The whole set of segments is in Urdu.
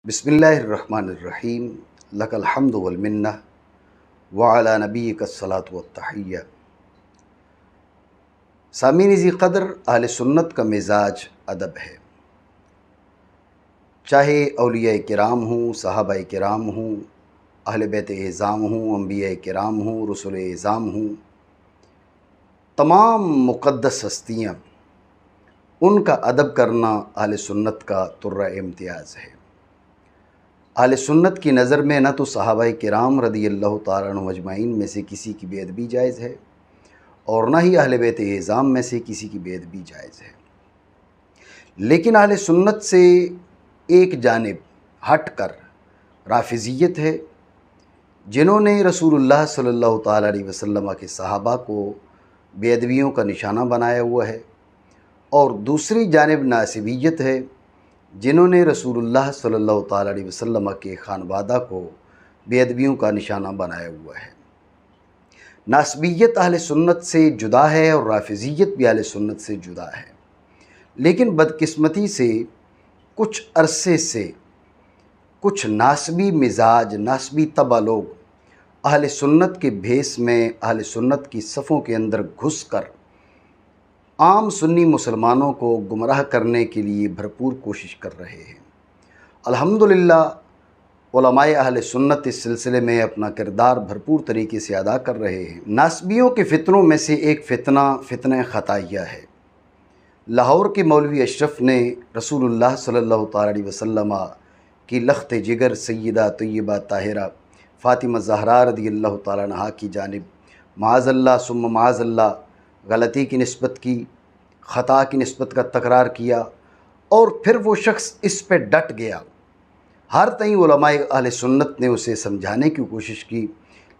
بسم اللہ الرحمن الرحیم لک الحمد والمنہ وعلی نبیک الصلاۃ والتحیہ۔ سامعین ذی قدر، اہل سنت کا مزاج ادب ہے۔ چاہے اولیاء کرام ہوں، صحابہ کرام ہوں، اہل بیت اعظام ہوں، انبیاء کرام ہوں، رسول اعظام ہوں، تمام مقدس ہستیاں، ان کا ادب کرنا اہل سنت کا طرہ امتیاز ہے۔ اہل سنت کی نظر میں نہ تو صحابہ کرام رضی اللہ تعالیٰ عنہ اجمعین میں سے کسی کی بے ادبی جائز ہے، اور نہ ہی اہل بیت اعظام میں سے کسی کی بے ادبی جائز ہے۔ لیکن اہل سنت سے ایک جانب ہٹ کر رافضیت ہے، جنہوں نے رسول اللہ صلی اللہ تعالیٰ علیہ وسلم کے صحابہ کو بے ادبیوں کا نشانہ بنایا ہوا ہے، اور دوسری جانب ناصبیت ہے، جنہوں نے رسول اللہ صلی اللہ تعالیٰ علیہ وسلم کے خانوادہ کو بے ادبیوں کا نشانہ بنایا ہوا ہے۔ ناصبیت اہل سنت سے جدا ہے اور رافضیت بھی اہل سنت سے جدا ہے، لیکن بدقسمتی سے کچھ عرصے سے کچھ ناصبی مزاج، ناصبی طبع لوگ اہل سنت کے بھیس میں اہل سنت کی صفوں کے اندر گھس کر عام سنی مسلمانوں کو گمراہ کرنے کے لیے بھرپور کوشش کر رہے ہیں۔ الحمدللہ علماء اہل سنت اس سلسلے میں اپنا کردار بھرپور طریقے سے ادا کر رہے ہیں۔ ناصبیوں کے فتنوں میں سے ایک فتنہ خطائیہ ہے۔ لاہور کے مولوی اشرف نے رسول اللہ صلی اللہ تعالیٰ علیہ وسلم کی لخت جگر سیدہ طیبہ طاہرہ فاطمہ زہرا رضی اللہ تعالیٰ عنہا کی جانب معاذ اللہ ثم معاذ اللہ غلطی کی نسبت کی، خطا کی نسبت کا تکرار کیا، اور پھر وہ شخص اس پہ ڈٹ گیا۔ ہر تئیں علماء اہل سنت نے اسے سمجھانے کی کوشش کی،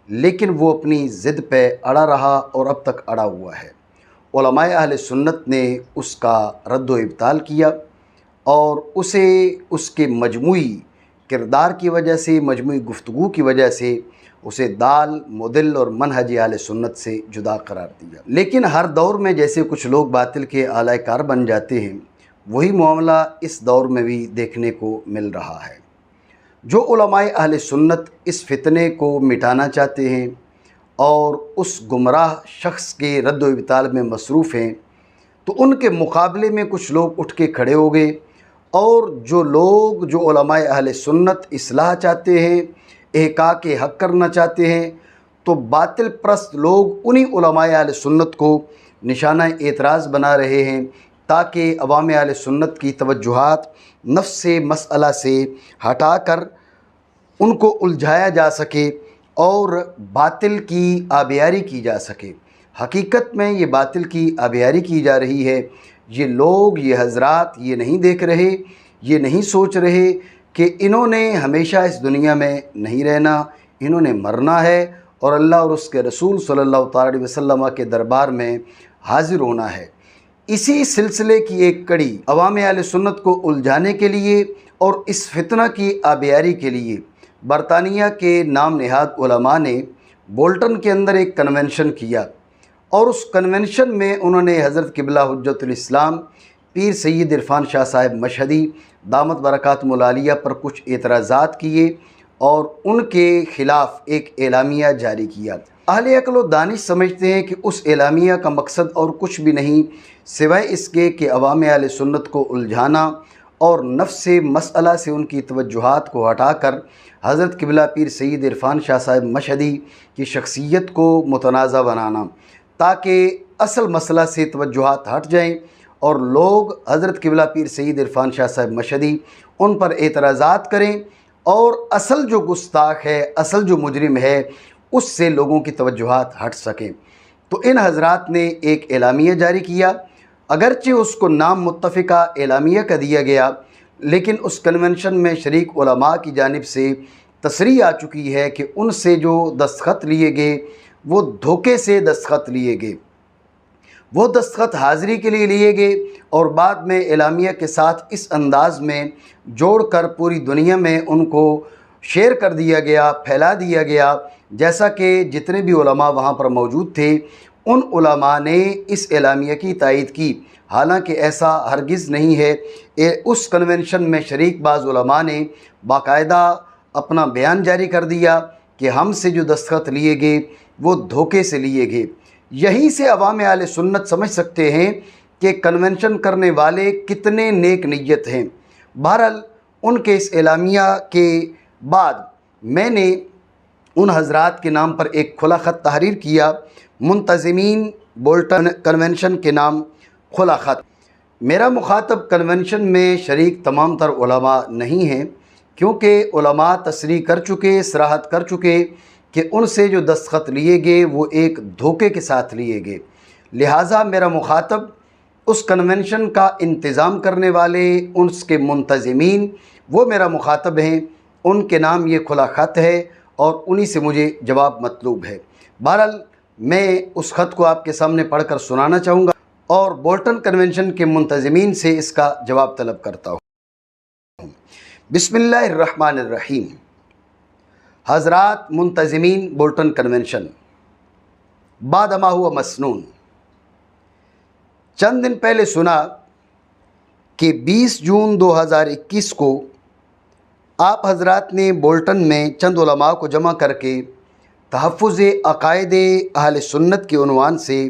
لیکن وہ اپنی ضد پہ اڑا رہا اور اب تک اڑا ہوا ہے۔ علماء اہل سنت نے اس کا رد و ابطال کیا، اور اسے اس کے مجموعی کردار کی وجہ سے، مجموعی گفتگو کی وجہ سے اسے دال، مدل اور منہج اہل سنت سے جدا قرار دیا۔ لیکن ہر دور میں جیسے کچھ لوگ باطل کے اعلی کار بن جاتے ہیں، وہی معاملہ اس دور میں بھی دیکھنے کو مل رہا ہے۔ جو علماء اہل سنت اس فتنے کو مٹانا چاہتے ہیں اور اس گمراہ شخص کے رد و ابطال میں مصروف ہیں، تو ان کے مقابلے میں کچھ لوگ اٹھ کے کھڑے ہو گئے، اور جو علماء اہل سنت اصلاح چاہتے ہیں، احقاق حق کرنا چاہتے ہیں، تو باطل پرست لوگ انہی علماء اہل سنت کو نشانہ اعتراض بنا رہے ہیں، تاکہ عوام اہل سنت کی توجہات نفس مسئلہ سے ہٹا کر ان کو الجھایا جا سکے اور باطل کی آبیاری کی جا سکے۔ حقیقت میں یہ باطل کی آبیاری کی جا رہی ہے۔ یہ لوگ، یہ حضرات یہ نہیں دیکھ رہے، یہ نہیں سوچ رہے کہ انہوں نے ہمیشہ اس دنیا میں نہیں رہنا، انہوں نے مرنا ہے اور اللہ اور اس کے رسول صلی اللہ تعالیٰ علیہ وسلم کے دربار میں حاضر ہونا ہے۔ اسی سلسلے کی ایک کڑی عوام اہل سنت کو الجھانے کے لیے اور اس فتنہ کی آبیاری کے لیے برطانیہ کے نام نہاد علماء نے بولٹن کے اندر ایک کنونشن کیا، اور اس کنونشن میں انہوں نے حضرت قبلہ حجت الاسلام پیر سید عرفان شاہ صاحب مشہدی دامت برکاتہم العالیہ پر کچھ اعتراضات کیے اور ان کے خلاف ایک اعلامیہ جاری کیا۔ اہل عقل و دانش سمجھتے ہیں کہ اس اعلامیہ کا مقصد اور کچھ بھی نہیں سوائے اس کے کہ عوام اہل سنت کو الجھانا اور نفس مسئلہ سے ان کی توجہات کو ہٹا کر حضرت قبلہ پیر سید عرفان شاہ صاحب مشہدی کی شخصیت کو متنازع بنانا، تاکہ اصل مسئلہ سے توجہات ہٹ جائیں اور لوگ حضرت قبلہ پیر سید عرفان شاہ صاحب مشہدی ان پر اعتراضات کریں، اور اصل جو گستاخ ہے، اصل جو مجرم ہے، اس سے لوگوں کی توجہات ہٹ سکیں۔ تو ان حضرات نے ایک اعلامیہ جاری کیا، اگرچہ اس کو نام متفقہ اعلامیہ کا دیا گیا، لیکن اس کنونشن میں شریک علماء کی جانب سے تصریح آ چکی ہے کہ ان سے جو دستخط لیے گئے وہ دھوکے سے دستخط لیے گئے، وہ دستخط حاضری کے لیے لیے گئے اور بعد میں اعلامیہ کے ساتھ اس انداز میں جوڑ کر پوری دنیا میں ان کو شیئر کر دیا گیا، پھیلا دیا گیا، جیسا کہ جتنے بھی علماء وہاں پر موجود تھے ان علماء نے اس اعلامیہ کی تائید کی، حالانکہ ایسا ہرگز نہیں ہے۔ اس کنونشن میں شریک بعض علماء نے باقاعدہ اپنا بیان جاری کر دیا کہ ہم سے جو دستخط لیے گئے وہ دھوکے سے لیے گئے۔ یہیں سے عوام اہل سنت سمجھ سکتے ہیں کہ کنونشن کرنے والے کتنے نیک نیت ہیں۔ بہرحال ان کے اس اعلامیہ کے بعد میں نے ان حضرات کے نام پر ایک کھلا خط تحریر کیا، منتظمین بولٹن کنونشن کے نام کھلا خط۔ میرا مخاطب کنونشن میں شریک تمام تر علماء نہیں ہیں، کیونکہ علماء تصریح کر چکے، صراحت کر چکے کہ ان سے جو دستخط لیے گئے وہ ایک دھوکے کے ساتھ لیے گئے۔ لہٰذا میرا مخاطب اس کنونشن کا انتظام کرنے والے، اس کے منتظمین، وہ میرا مخاطب ہیں، ان کے نام یہ کھلا خط ہے اور انہی سے مجھے جواب مطلوب ہے۔ بہرحال میں اس خط کو آپ کے سامنے پڑھ کر سنانا چاہوں گا اور بولٹن کنونشن کے منتظمین سے اس کا جواب طلب کرتا ہوں۔ بسم اللہ الرحمن الرحیم۔ حضرات منتظمین بولٹن کنونشن، بعد ما ہوا مسنون، چند دن پہلے سنا کہ 20 جون 2021 کو آپ حضرات نے بولٹن میں چند علماء کو جمع کر کے تحفظ عقائد اہل سنت کے عنوان سے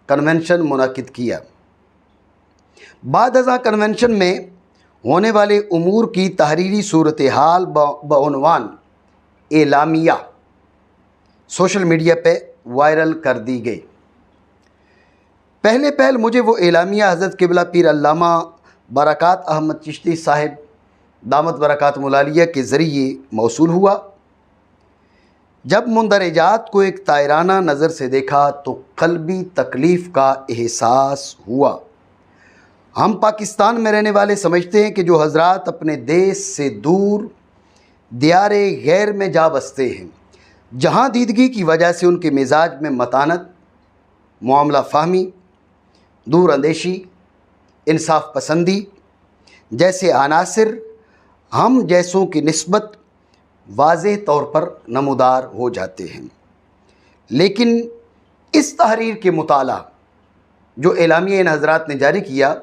کنونشن منعقد کیا۔ بعد ازاں کنونشن میں ہونے والے امور کی تحریری صورتحال بعنوان اعلامیہ سوشل میڈیا پہ وائرل کر دی گئی۔ پہل مجھے وہ اعلامیہ حضرت قبلہ پیر علامہ برکات احمد چشتی صاحب دامت برکاتہم العالیہ کے ذریعے موصول ہوا۔ جب مندرجات کو ایک طائرانہ نظر سے دیکھا تو قلبی تکلیف کا احساس ہوا۔ ہم پاکستان میں رہنے والے سمجھتے ہیں کہ جو حضرات اپنے دیش سے دور دیار غیر میں جا بستے ہیں، جہاں دیدگی کی وجہ سے ان کے مزاج میں متانت، معاملہ فہمی، دور اندیشی، انصاف پسندی جیسے عناصر ہم جیسوں کی نسبت واضح طور پر نمودار ہو جاتے ہیں۔ لیکن اس تحریر کے مطالعہ جو اعلامیہ ان حضرات نے جاری کیا،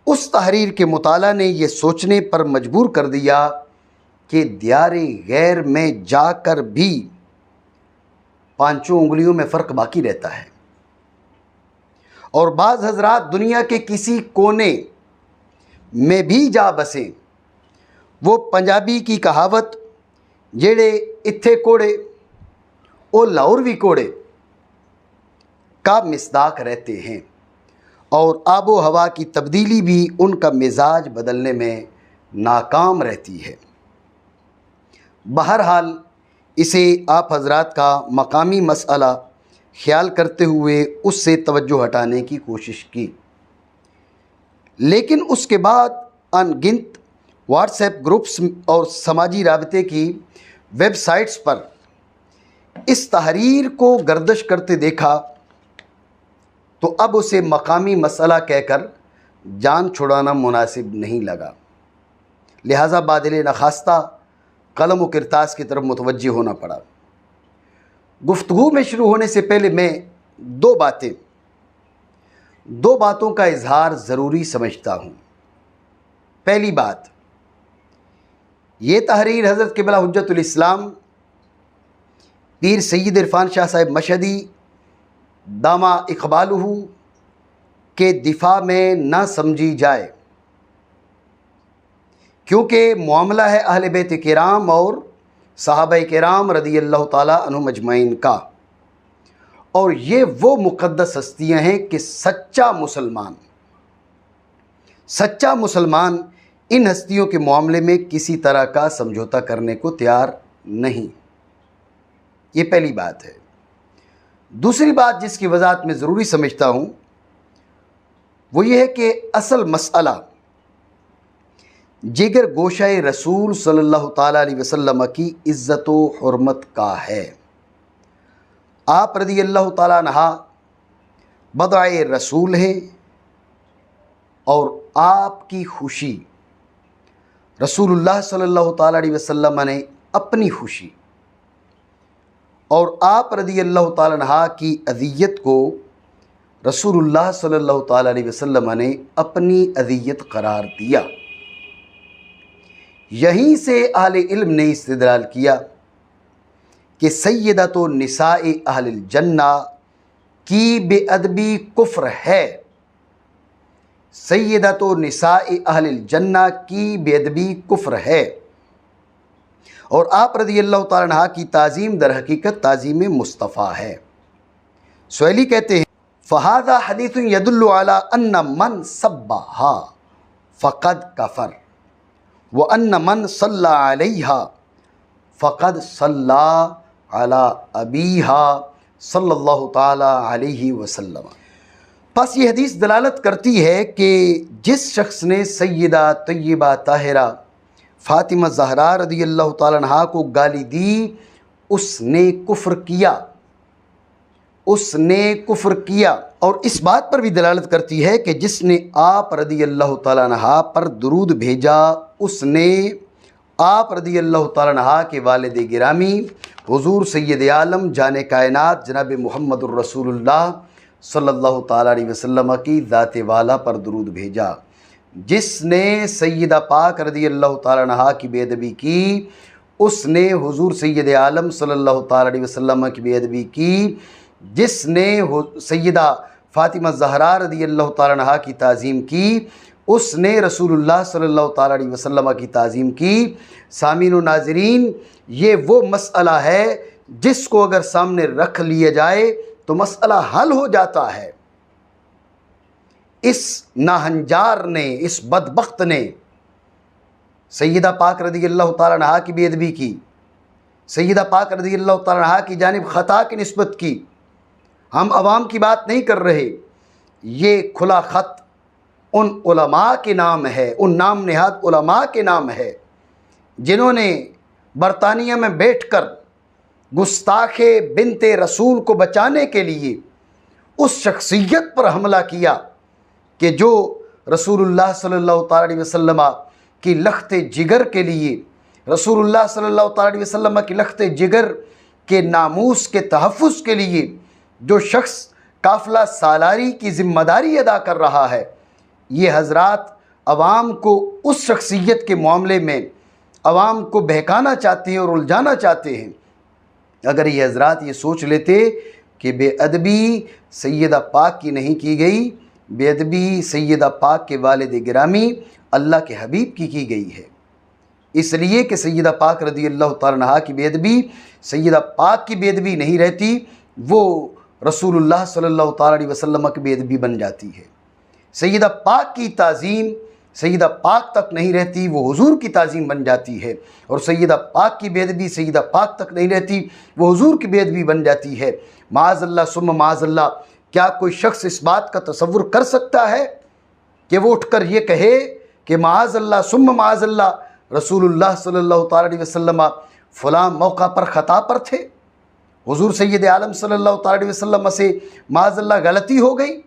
اس تحریر کے مطالعہ نے یہ سوچنے پر مجبور کر دیا کہ دیار غیر میں جا کر بھی پانچوں انگلیوں میں فرق باقی رہتا ہے، اور بعض حضرات دنیا کے کسی کونے میں بھی جا بسیں۔ وہ پنجابی کی کہاوت جیڑے اتھے کوڑے او لاہور بھی کوڑے کا مصداق رہتے ہیں، اور آب و ہوا کی تبدیلی بھی ان کا مزاج بدلنے میں ناکام رہتی ہے۔ بہرحال اسے آپ حضرات کا مقامی مسئلہ خیال کرتے ہوئے اس سے توجہ ہٹانے کی کوشش کی، لیکن اس کے بعد ان گنت واٹس ایپ گروپس اور سماجی رابطے کی ویب سائٹس پر اس تحریر کو گردش کرتے دیکھا تو اب اسے مقامی مسئلہ کہہ کر جان چھڑانا مناسب نہیں لگا، لہٰذا بادل نخواستہ قلم و کرتاس کی طرف متوجہ ہونا پڑا۔ گفتگو میں شروع ہونے سے پہلے میں دو باتوں کا اظہار ضروری سمجھتا ہوں۔ پہلی بات، یہ تحریر حضرت قبلہ حجت الاسلام پیر سید عرفان شاہ صاحب مشہدی دامہ اقبالہ کے دفاع میں نہ سمجھی جائے، کیونکہ معاملہ ہے اہل بیت کرام اور صحابہ کرام رضی اللہ تعالیٰ عنہم اجمعین کا، اور یہ وہ مقدس ہستیاں ہیں کہ سچا مسلمان ان ہستیوں کے معاملے میں کسی طرح کا سمجھوتا کرنے کو تیار نہیں۔ یہ پہلی بات ہے۔ دوسری بات جس کی وضاحت میں ضروری سمجھتا ہوں وہ یہ ہے کہ اصل مسئلہ جگر گوشہ رسول صلی اللہ تعالیٰ علیہ وسلم کی عزت و حرمت کا ہے۔ آپ رضی اللہ تعالیٰ عنہ بضع رسول ہیں، اور آپ کی خوشی رسول اللہ صلی اللہ تعالیٰ علیہ وسلم نے اپنی خوشی، اور آپ رضی اللہ تعالیٰ عنہ کی اذیت کو رسول اللہ صلی اللہ تعالیٰ علیہ وسلم نے اپنی اذیت قرار دیا۔ یہیں سے اہل علم نے استدلال کیا کہ سیدۃ نساء اہل الجنہ کی بے ادبی کفر ہے، سیدۃ نساء اہل الجنہ کی بے ادبی کفر ہے، اور آپ رضی اللہ تعالیٰ عنہ کی تعظیم در حقیقت تعظیم مصطفیٰ ہے۔ سہیلی کہتے ہیں فَهَذَا حَدِيثٌ يَدُلُّ عَلَىٰ أَنَّ مَنْ سَبَّهَا فَقَدْ كَفَرَ وَأَنَّ مَنْ صَلَّى عَلَيْهَا فَقَدْ صَلَّى عَلَىٰ أَبِيهَا صلی اللہ تعالیٰ علیہ وسلم۔ پس یہ حدیث دلالت کرتی ہے کہ جس شخص نے سیدہ طیبہ طاہرہ فاطمہ زہرا رضی اللہ تعالیٰ عنہ کو گالی دی، اس نے کفر کیا، اور اس بات پر بھی دلالت کرتی ہے کہ جس نے آپ رضی اللہ تعالیٰ عنہ پر درود بھیجا، اس نے آپ رضی اللہ تعالیٰ عنہ کے والد گرامی حضور سید عالم جان کائنات جناب محمد الرسول اللہ صلی اللہ تعالیٰ علیہ وسلم کی ذات والا پر درود بھیجا۔ جس نے سیدہ پاک رضی اللہ تعالیٰ عنہ کی بے ادبی کی، اس نے حضور سید عالم صلی اللہ تعالیٰ علیہ وسلم کی بے ادبی کی۔ جس نے سیدہ فاطمہ زہرا رضی اللہ تعالیٰ عنہ کی تعظیم کی، اس نے رسول اللہ صلی اللہ تعالیٰ علیہ وسلم کی تعظیم کی۔ سامعین و ناظرین، یہ وہ مسئلہ ہے جس کو اگر سامنے رکھ لیا جائے تو مسئلہ حل ہو جاتا ہے۔ اس ناہنجار نے، اس بدبخت نے سیدہ پاک رضی اللہ تعالیٰ عنہ کی بے ادبی کی، سیدہ پاک رضی اللہ تعالیٰ عنہ کی جانب خطا کی نسبت کی۔ ہم عوام کی بات نہیں کر رہے، یہ کھلا خط ان علماء کے نام ہے، ان نام نہاد علماء کے نام ہے جنہوں نے برطانیہ میں بیٹھ کر گستاخ بنت رسول کو بچانے کے لیے اس شخصیت پر حملہ کیا کہ جو رسول اللہ صلی اللہ تعالیٰ علیہ وسلم کی لخت جگر کے لیے، رسول اللہ صلی اللہ تعالیٰ علیہ وسلم کی لخت جگر کے ناموس کے تحفظ کے لیے جو شخص قافلہ سالاری کی ذمہ داری ادا کر رہا ہے، یہ حضرات عوام کو اس شخصیت کے معاملے میں عوام کو بہکانا چاہتے ہیں اور الجھانا چاہتے ہیں۔ اگر یہ حضرات یہ سوچ لیتے کہ بے ادبی سیدہ پاک کی نہیں کی گئی، بے ادبی سیدہ پاک کے والد گرامی اللہ کے حبیب کی گئی ہے، اس لیے کہ سیدہ پاک رضی اللہ تعالیٰ عنہ کی بے ادبی سیدہ پاک کی بے ادبی نہیں رہتی، وہ رسول اللہ صلی اللہ تعالیٰ علیہ وسلم کی بے ادبی بن جاتی ہے۔ سیدہ پاک کی تعظیم سیدہ پاک تک نہیں رہتی، وہ حضور کی تعظیم بن جاتی ہے، اور سیدہ پاک کی بے ادبی سیدہ پاک تک نہیں رہتی، وہ حضور کی بے ادبی بن جاتی ہے۔ معاذ اللہ ثم معاذ اللہ، کیا کوئی شخص اس بات کا تصور کر سکتا ہے کہ وہ اٹھ کر یہ کہے کہ معاذ اللہ ثم معاذ اللہ رسول اللہ صلی اللہ تعالیٰ علیہ وسلم فلاں موقع پر خطا پر تھے، حضور سید عالم صلی اللہ تعالیٰ علیہ وسلم سے معاذ اللہ غلطی ہو گئی؟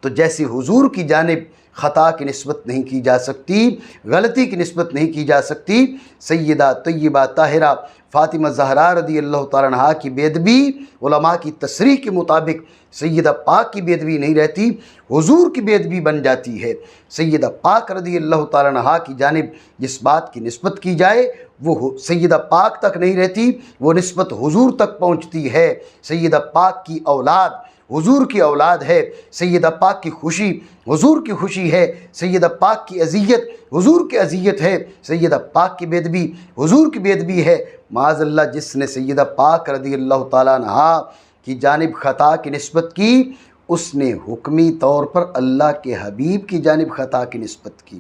تو جیسے حضور کی جانب خطا کی نسبت نہیں کی جا سکتی، غلطی کی نسبت نہیں کی جا سکتی، سیدہ طیبہ طاہرہ فاطمہ زہرا رضی اللہ تعالیٰ عنہ کی بے ادبی علماء کی تصریح کے مطابق سیدہ پاک کی بے ادبی نہیں رہتی، حضور کی بے ادبی بن جاتی ہے۔ سیدہ پاک رضی اللہ تعالیٰ عنہ کی جانب جس بات کی نسبت کی جائے وہ سیدہ پاک تک نہیں رہتی، وہ نسبت حضور تک پہنچتی ہے۔ سیدہ پاک کی اولاد حضور کی اولاد ہے، سیدہ پاک کی خوشی حضور کی خوشی ہے، سیدہ پاک کی اذیت حضور کی اذیت ہے، سیدہ پاک کی بے ادبی حضور کی بے ادبی ہے۔ معاذ اللہ جس نے سیدہ پاک رضی اللہ تعالیٰ عنہ کی جانب خطا کی نسبت کی، اس نے حکمی طور پر اللہ کے حبیب کی جانب خطا کی نسبت کی۔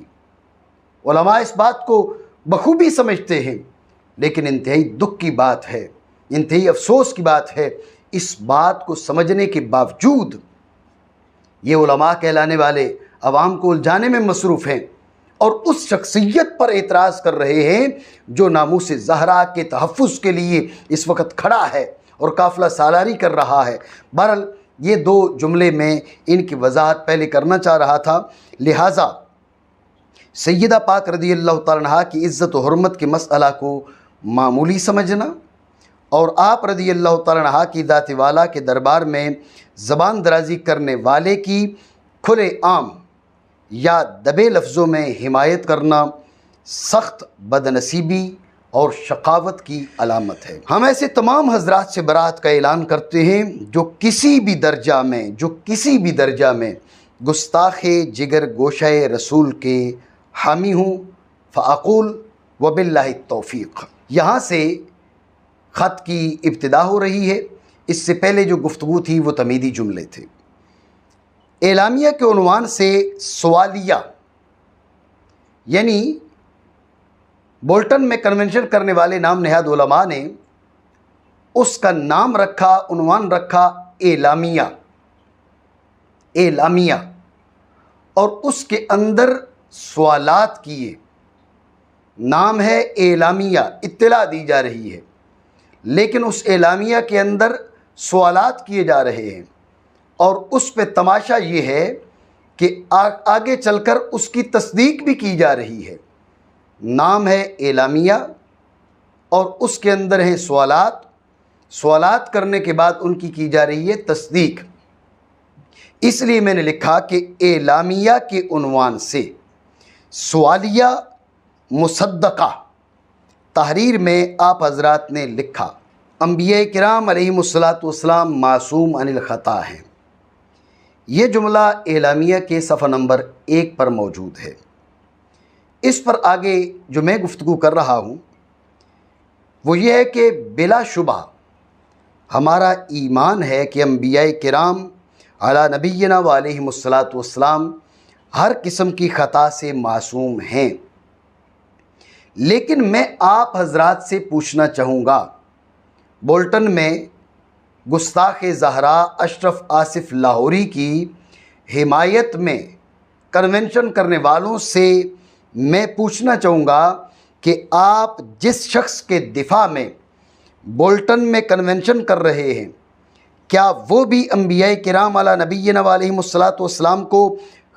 علماء اس بات کو بخوبی سمجھتے ہیں، لیکن انتہائی دکھ کی بات ہے، انتہائی افسوس کی بات ہے، اس بات کو سمجھنے کے باوجود یہ علماء کہلانے والے عوام کو الجھانے میں مصروف ہیں اور اس شخصیت پر اعتراض کر رہے ہیں جو ناموس زہرا کے تحفظ کے لیے اس وقت کھڑا ہے اور قافلہ سالاری کر رہا ہے۔ بہرحال یہ دو جملے میں ان کی وضاحت پہلے کرنا چاہ رہا تھا، لہٰذا سیدہ پاک رضی اللہ تعالیٰ عنہ کی عزت و حرمت کے مسئلہ کو معمولی سمجھنا اور آپ رضی اللہ تعالیٰ عنہ کی ذات والا کے دربار میں زبان درازی کرنے والے کی کھلے عام یا دبے لفظوں میں حمایت کرنا سخت بدنصیبی اور شقاوت کی علامت ہے۔ ہم ایسے تمام حضرات سے برات کا اعلان کرتے ہیں جو کسی بھی درجہ میں گستاخ جگر گوشہ رسول کے حامی ہوں۔ فاقول وباللہ التوفیق۔ یہاں سے خط کی ابتدا ہو رہی ہے۔ اس سے پہلے جو گفتگو تھی وہ تمیدی جملے تھے۔ اعلامیہ کے عنوان سے سوالیہ، یعنی بولٹن میں کنونشن کرنے والے نام نہاد علماء نے اس کا نام رکھا، عنوان رکھا اعلامیہ، اور اس کے اندر سوالات کیے۔ نام ہے اعلامیہ، اطلاع دی جا رہی ہے، لیکن اس اعلامیہ کے اندر سوالات کیے جا رہے ہیں، اور اس پہ تماشا یہ ہے کہ آگے چل کر اس کی تصدیق بھی کی جا رہی ہے۔ نام ہے اعلامیہ اور اس کے اندر ہیں سوالات کرنے کے بعد ان کی جا رہی ہے تصدیق۔ اس لیے میں نے لکھا کہ اعلامیہ کے عنوان سے سوالیہ مصدقہ۔ تحریر میں آپ حضرات نے لکھا انبیاء کرام علیہم الصلاۃ معصوم عن الخطا ہیں۔ یہ جملہ اعلامیہ کے صفحہ نمبر 1 پر موجود ہے۔ اس پر آگے جو میں گفتگو کر رہا ہوں وہ یہ ہے کہ بلا شبہ ہمارا ایمان ہے کہ انبیاء کرام علی نبینا و علیہم الصلاۃ ہر قسم کی خطا سے معصوم ہیں، لیکن میں آپ حضرات سے پوچھنا چاہوں گا، بولٹن میں گستاخ زہرا اشرف آصف لاہوری کی حمایت میں کنونشن کرنے والوں سے میں پوچھنا چاہوں گا کہ آپ جس شخص کے دفاع میں بولٹن میں کنونشن کر رہے ہیں، کیا وہ بھی انبیاء کرام علی نبینا و علیہم الصلاۃ کو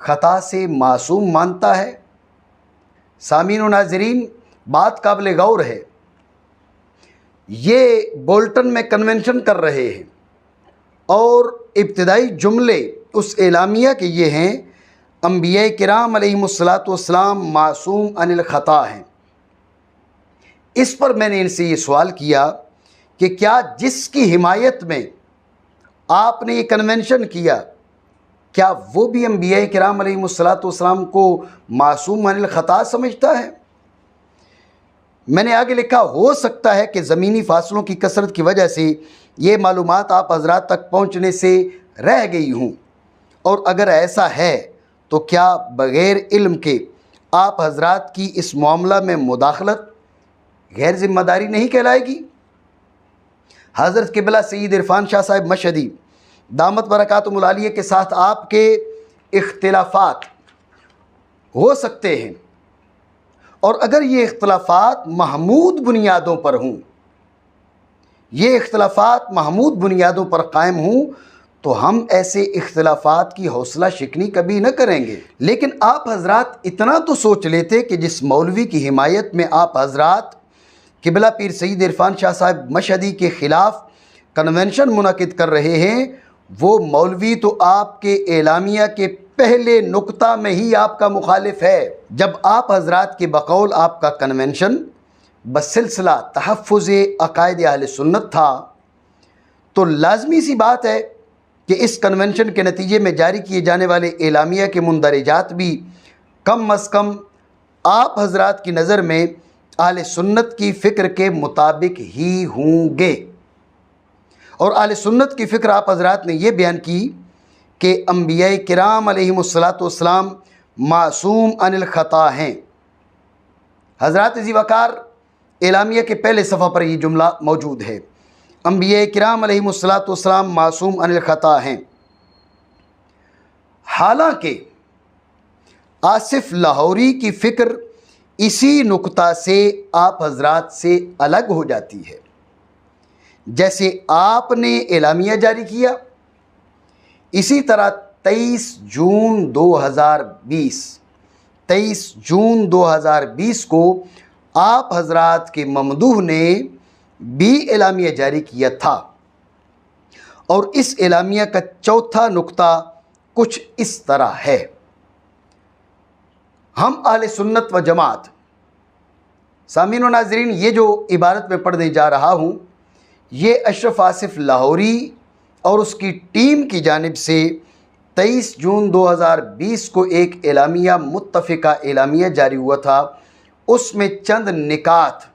خطا سے معصوم مانتا ہے؟ سامعین و ناظرین، بات قابل غور ہے۔ یہ بولٹن میں کنونشن کر رہے ہیں اور ابتدائی جملے اس اعلامیہ کے یہ ہیں، انبیاء کرام علیہم الصلاۃ معصوم عن الخطا ہیں۔ اس پر میں نے ان سے یہ سوال کیا کہ کیا جس کی حمایت میں آپ نے یہ کنونشن کیا، کیا وہ بھی انبیاء کرام علیہم الصلاۃ کو معصوم عن الخطا سمجھتا ہے؟ میں نے آگے لکھا ہو سکتا ہے کہ زمینی فاصلوں کی کثرت کی وجہ سے یہ معلومات آپ حضرات تک پہنچنے سے رہ گئی ہوں، اور اگر ایسا ہے تو کیا بغیر علم کے آپ حضرات کی اس معاملہ میں مداخلت غیر ذمہ داری نہیں کہلائے گی؟ حضرت قبلہ سید عرفان شاہ صاحب مشہدی دامت برکاتہم العالیہ کے ساتھ آپ کے اختلافات ہو سکتے ہیں، اور اگر یہ اختلافات محمود بنیادوں پر ہوں، یہ اختلافات محمود بنیادوں پر قائم ہوں، تو ہم ایسے اختلافات کی حوصلہ شکنی کبھی نہ کریں گے۔ لیکن آپ حضرات اتنا تو سوچ لیتے کہ جس مولوی کی حمایت میں آپ حضرات قبلہ پیر سید عرفان شاہ صاحب مشہدی کے خلاف کنونشن منعقد کر رہے ہیں، وہ مولوی تو آپ کے اعلامیہ کے پہلے نقطہ میں ہی آپ کا مخالف ہے۔ جب آپ حضرات کے بقول آپ کا کنونشن بسلسلہ تحفظ عقائد اہل سنت تھا، تو لازمی سی بات ہے کہ اس کنونشن کے نتیجے میں جاری کیے جانے والے اعلامیہ کے مندرجات بھی کم از کم آپ حضرات کی نظر میں اہل سنت کی فکر کے مطابق ہی ہوں گے۔ اور اہل سنت کی فکر آپ حضرات نے یہ بیان کی کہ انبیاء کرام علیہم الصلاۃ معصوم عن الخطا ہیں۔ حضرات ذی وقار اعلامیہ کے پہلے صفحہ پر یہ جملہ موجود ہے، انبیاء کرام علیہم الصلاۃ معصوم عن الخطا ہیں۔ حالانکہ آصف لاہوری کی فکر اسی نقطہ سے آپ حضرات سے الگ ہو جاتی ہے۔ جیسے آپ نے اعلامیہ جاری کیا، اسی طرح 23 جون 2020 کو آپ حضرات کے ممدوح نے بھی اعلامیہ جاری کیا تھا، اور اس اعلامیہ کا چوتھا نقطہ کچھ اس طرح ہے: ہم اہل سنت و جماعت، سامعین و ناظرین، یہ جو عبارت میں پڑھنے جا رہا ہوں یہ اشرف آصف لاہوری اور اس کی ٹیم کی جانب سے 23 جون 2020 کو ایک اعلامیہ، متفقہ اعلامیہ جاری ہوا تھا۔ اس میں چند نکات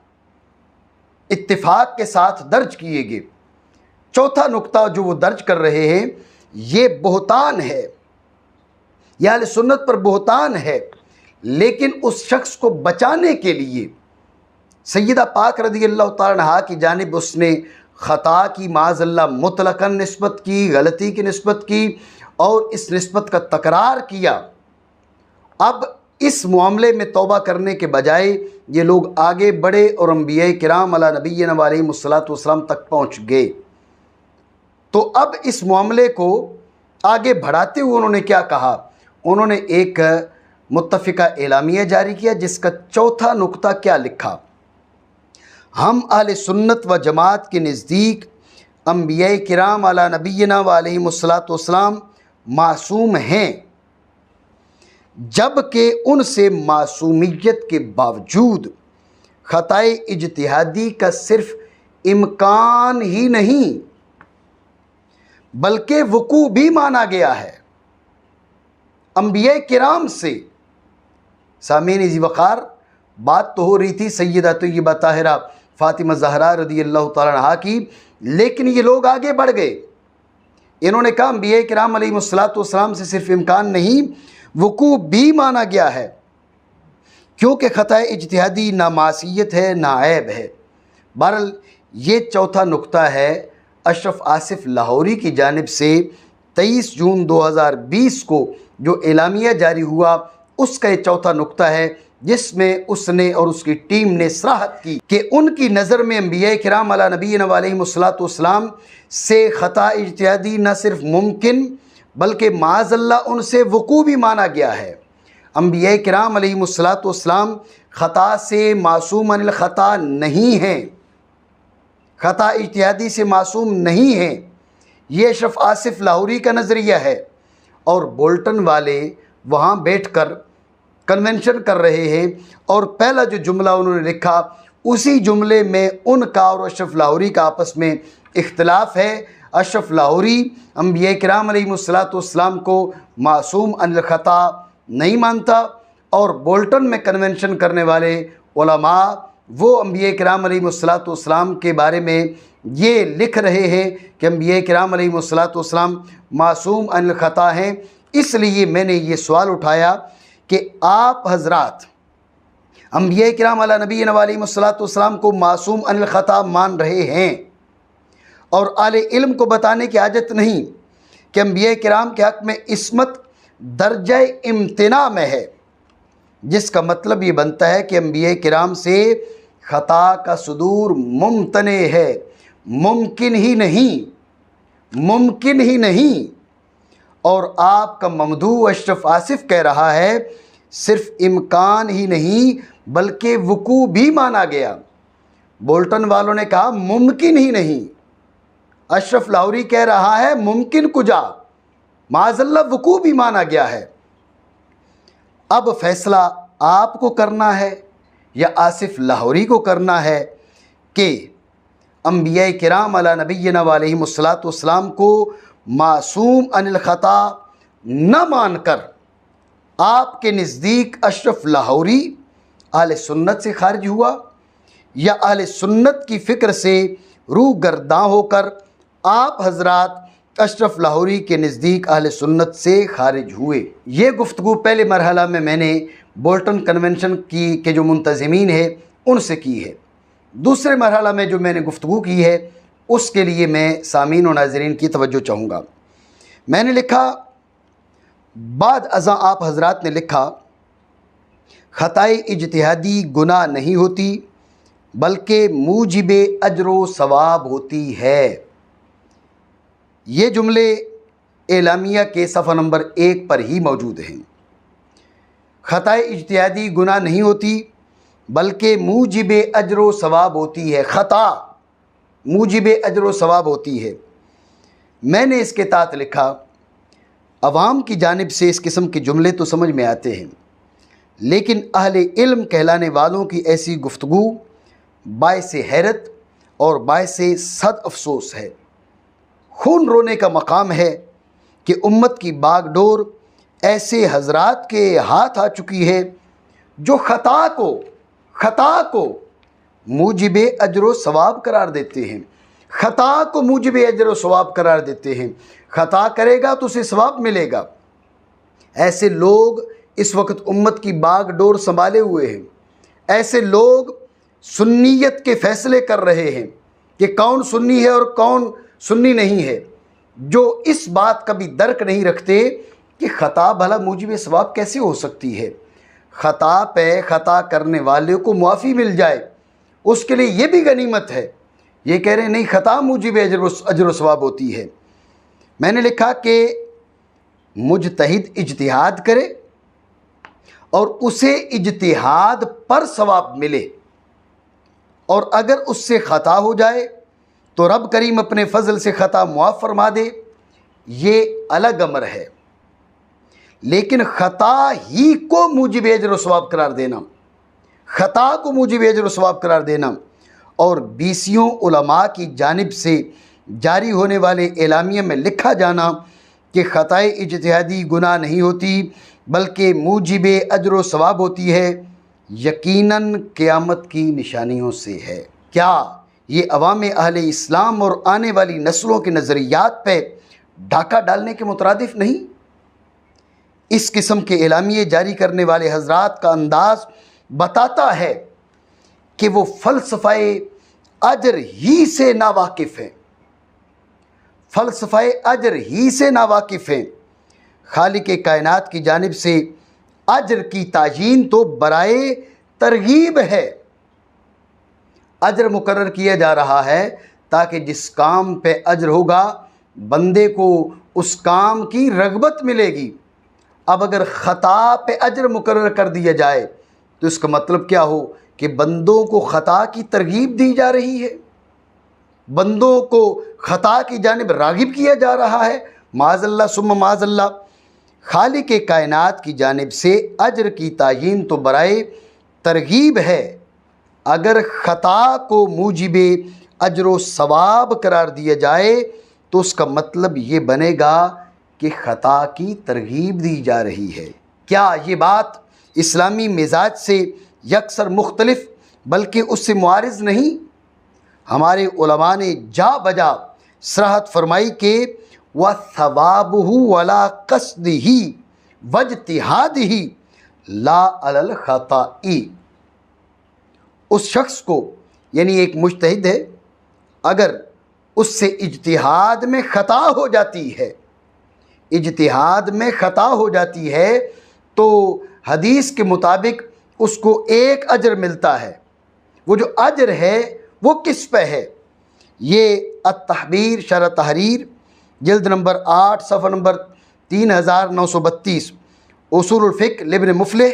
اتفاق کے ساتھ درج کیے گئے۔ چوتھا نقطہ جو وہ درج کر رہے ہیں یہ بہتان ہے، یہ اہل سنت پر بہتان ہے، لیکن اس شخص کو بچانے کے لیے سیدہ پاک رضی اللہ تعالیٰ عنہا کی جانب اس نے خطا کی، معاذ اللہ مطلقاً نسبت کی، غلطی کی نسبت کی، اور اس نسبت کا تکرار کیا۔ اب اس معاملے میں توبہ کرنے کے بجائے یہ لوگ آگے بڑھے اور انبیاء کرام علی نبینا علیہم الصلوۃ والسلام تک پہنچ گئے۔ تو اب اس معاملے کو آگے بڑھاتے ہوئے انہوں نے کیا کہا؟ انہوں نے ایک متفقہ اعلامیہ جاری کیا جس کا چوتھا نقطہ کیا لکھا: ہم اہل سنت و جماعت کے نزدیک انبیاء کرام علی نبینا علیہم الصلوۃ والسلام معصوم ہیں، جبکہ ان سے معصومیت کے باوجود خطائے اجتہادی کا صرف امکان ہی نہیں بلکہ وقوع بھی مانا گیا ہے۔ انبیاء کرام سے، سامعین ذی وقار، بات تو ہو رہی تھی سیدہ طیبہ طاہرہ فاطمہ زہرا رضی اللہ تعالیٰ عنہا کی، لیکن یہ لوگ آگے بڑھ گئے۔ انہوں نے کہا انبیاء کرام علیہ الصلوۃ والسلام سے صرف امکان نہیں، وقوع بھی مانا گیا ہے، کیونکہ خطا اجتہادی نہ معصیت ہے نہ عیب ہے۔ بہرحال یہ چوتھا نقطہ ہے اشرف آصف لاہوری کی جانب سے 23 جون 2020 کو جو اعلامیہ جاری ہوا، اس کا یہ چوتھا نقطہ ہے جس میں اس نے اور اس کی ٹیم نے صراحت کی کہ ان کی نظر میں انبیاء کرام علی نبینا علیہم الصلوۃ والسلام سے خطا اجتہادی نہ صرف ممکن بلکہ معاذ اللہ ان سے وقوع بھی مانا گیا ہے۔ انبیاء کرام علیہم الصلوۃ والسلام خطا سے معصوم عن الخطا نہیں ہیں، خطا اجتہادی سے معصوم نہیں ہیں، یہ اشرف آصف لاہوری کا نظریہ ہے۔ اور بولٹن والے وہاں بیٹھ کر کنونشن کر رہے ہیں، اور پہلا جو جملہ انہوں نے لکھا اسی جملے میں ان کا اور اشرف لاہوری کا آپس میں اختلاف ہے۔ اشرف لاہوری انبیاء کرام علیہم الصلوۃ والسلام کو معصوم عن الخطا نہیں مانتا، اور بولٹن میں کنونشن کرنے والے علماء وہ انبیاء کرام علیہم الصلوۃ والسلام کے بارے میں یہ لکھ رہے ہیں کہ انبیاء کرام علیہم الصلوۃ والسلام معصوم عن الخطا ہیں۔ اس لیے میں نے یہ سوال اٹھایا کہ آپ حضرات انبیاء کرام علی نبینا علیہم الصلوۃ والسلام کو معصوم عن الخطا مان رہے ہیں، اور اہل علم کو بتانے کی حاجت نہیں کہ انبیاء کرام کے حق میں عصمت درجہ امتناع میں ہے، جس کا مطلب یہ بنتا ہے کہ انبیاء کرام سے خطا کا صدور ممتنع ہے، ممکن ہی نہیں۔ اور آپ کا ممدوح اشرف آصف کہہ رہا ہے صرف امکان ہی نہیں بلکہ وقوع بھی مانا گیا۔ بولٹن والوں نے کہا ممکن ہی نہیں، اشرف لاہوری کہہ رہا ہے ممکن کجا، معاذ اللہ وقوع بھی مانا گیا ہے۔ اب فیصلہ آپ کو کرنا ہے یا آصف لاہوری کو کرنا ہے کہ انبیاء کرام علی نبینا علیہم الصلوۃ والسلام کو معصوم عن الخطا نہ مان کر آپ کے نزدیک اشرف لاہوری اہل سنت سے خارج ہوا، یا اہل سنت کی فکر سے روح گرداں ہو کر آپ حضرات اشرف لاہوری کے نزدیک اہل سنت سے خارج ہوئے۔ یہ گفتگو پہلے مرحلہ میں نے بولٹن کنونشن کی کے جو منتظمین ہیں ان سے کی ہے۔ دوسرے مرحلہ میں جو میں نے گفتگو کی ہے اس کے لیے میں سامعین و ناظرین کی توجہ چاہوں گا۔ میں نے لکھا، بعد ازاں آپ حضرات نے لکھا خطائے اجتہادی گناہ نہیں ہوتی بلکہ موجب اجر و ثواب ہوتی ہے۔ یہ جملے اعلامیہ کے صفحہ نمبر 1 پر ہی موجود ہیں۔ خطائے اجتہادی گناہ نہیں ہوتی بلکہ موجب اجر و ثواب ہوتی ہے۔ خطا موجب اجر و ثواب ہوتی ہے۔ میں نے اس کے تحت لکھا، عوام کی جانب سے اس قسم کے جملے تو سمجھ میں آتے ہیں، لیکن اہل علم کہلانے والوں کی ایسی گفتگو باعث حیرت اور باعث صد افسوس ہے۔ خون رونے کا مقام ہے کہ امت کی باغ ڈور ایسے حضرات کے ہاتھ آ چکی ہے جو خطا کو موجب اجر و ثواب قرار دیتے ہیں، خطا کو موجب اجر و ثواب قرار دیتے ہیں۔ خطا کرے گا تو اسے ثواب ملے گا۔ ایسے لوگ اس وقت امت کی باغ ڈور سنبھالے ہوئے ہیں۔ ایسے لوگ سنیت کے فیصلے کر رہے ہیں کہ کون سنی ہے اور کون سنی نہیں ہے، جو اس بات کا بھی درک نہیں رکھتے کہ خطا بھلا موجب ثواب کیسے ہو سکتی ہے۔ خطا پہ خطا کرنے والے کو معافی مل جائے، اس کے لیے یہ بھی غنیمت ہے۔ یہ کہہ رہے ہیں نہیں، خطا موجب اجر و ثواب ہوتی ہے۔ میں نے لکھا کہ مجتہد اجتہاد کرے اور اسے اجتہاد پر ثواب ملے، اور اگر اس سے خطا ہو جائے تو رب کریم اپنے فضل سے خطا معاف فرما دے، یہ الگ امر ہے۔ لیکن خطا ہی کو موجب اجر و ثواب قرار دینا، خطا کو موجب اجر و ثواب قرار دینا، اور 20 علماء کی جانب سے جاری ہونے والے اعلامیہ میں لکھا جانا کہ خطائے اجتہادی گناہ نہیں ہوتی بلکہ موجب اجر و ثواب ہوتی ہے، یقیناً قیامت کی نشانیوں سے ہے۔ کیا یہ عوام اہل اسلام اور آنے والی نسلوں کے نظریات پہ ڈاکہ ڈالنے کے مترادف نہیں؟ اس قسم کے اعلامیے جاری کرنے والے حضرات کا انداز بتاتا ہے کہ وہ فلسفہ اجر ہی سے ناواقف ہیں، فلسفہ اجر ہی سے ناواقف ہیں۔ خالق کائنات کی جانب سے اجر کی تعیین تو برائے ترغیب ہے، اجر مقرر کیا جا رہا ہے تاکہ جس کام پہ اجر ہوگا بندے کو اس کام کی رغبت ملے گی۔ اب اگر خطا پہ اجر مقرر کر دیا جائے تو اس کا مطلب کیا ہو کہ بندوں کو خطا کی ترغیب دی جا رہی ہے، بندوں کو خطا کی جانب راغب کیا جا رہا ہے۔ معاذ اللہ ثم معاذ اللہ۔ خالق کائنات کی جانب سے اجر کی تعیین تو برائے ترغیب ہے، اگر خطا کو موجب اجر و ثواب قرار دیا جائے تو اس کا مطلب یہ بنے گا کہ خطا کی ترغیب دی جا رہی ہے۔ کیا یہ بات اسلامی مزاج سے یکسر مختلف بلکہ اس سے معارض نہیں؟ ہمارے علماء نے جا بجا صراحت فرمائی کہ وَثَوَابُهُ وَلَا قَصْدِهِ وَاجْتِهَادِهِ لَا عَلَى الْخَطَاءِ۔ اس شخص کو، یعنی ایک مجتہد ہے، اگر اس سے اجتہاد میں خطا ہو جاتی ہے، اجتہاد میں خطا ہو جاتی ہے تو حدیث کے مطابق اس کو ایک اجر ملتا ہے۔ وہ جو اجر ہے وہ کس پہ ہے؟ یہ التحبیر شرح تحریر جلد نمبر 8 صفحہ نمبر 3932، اصول الفقہ لابن مفلح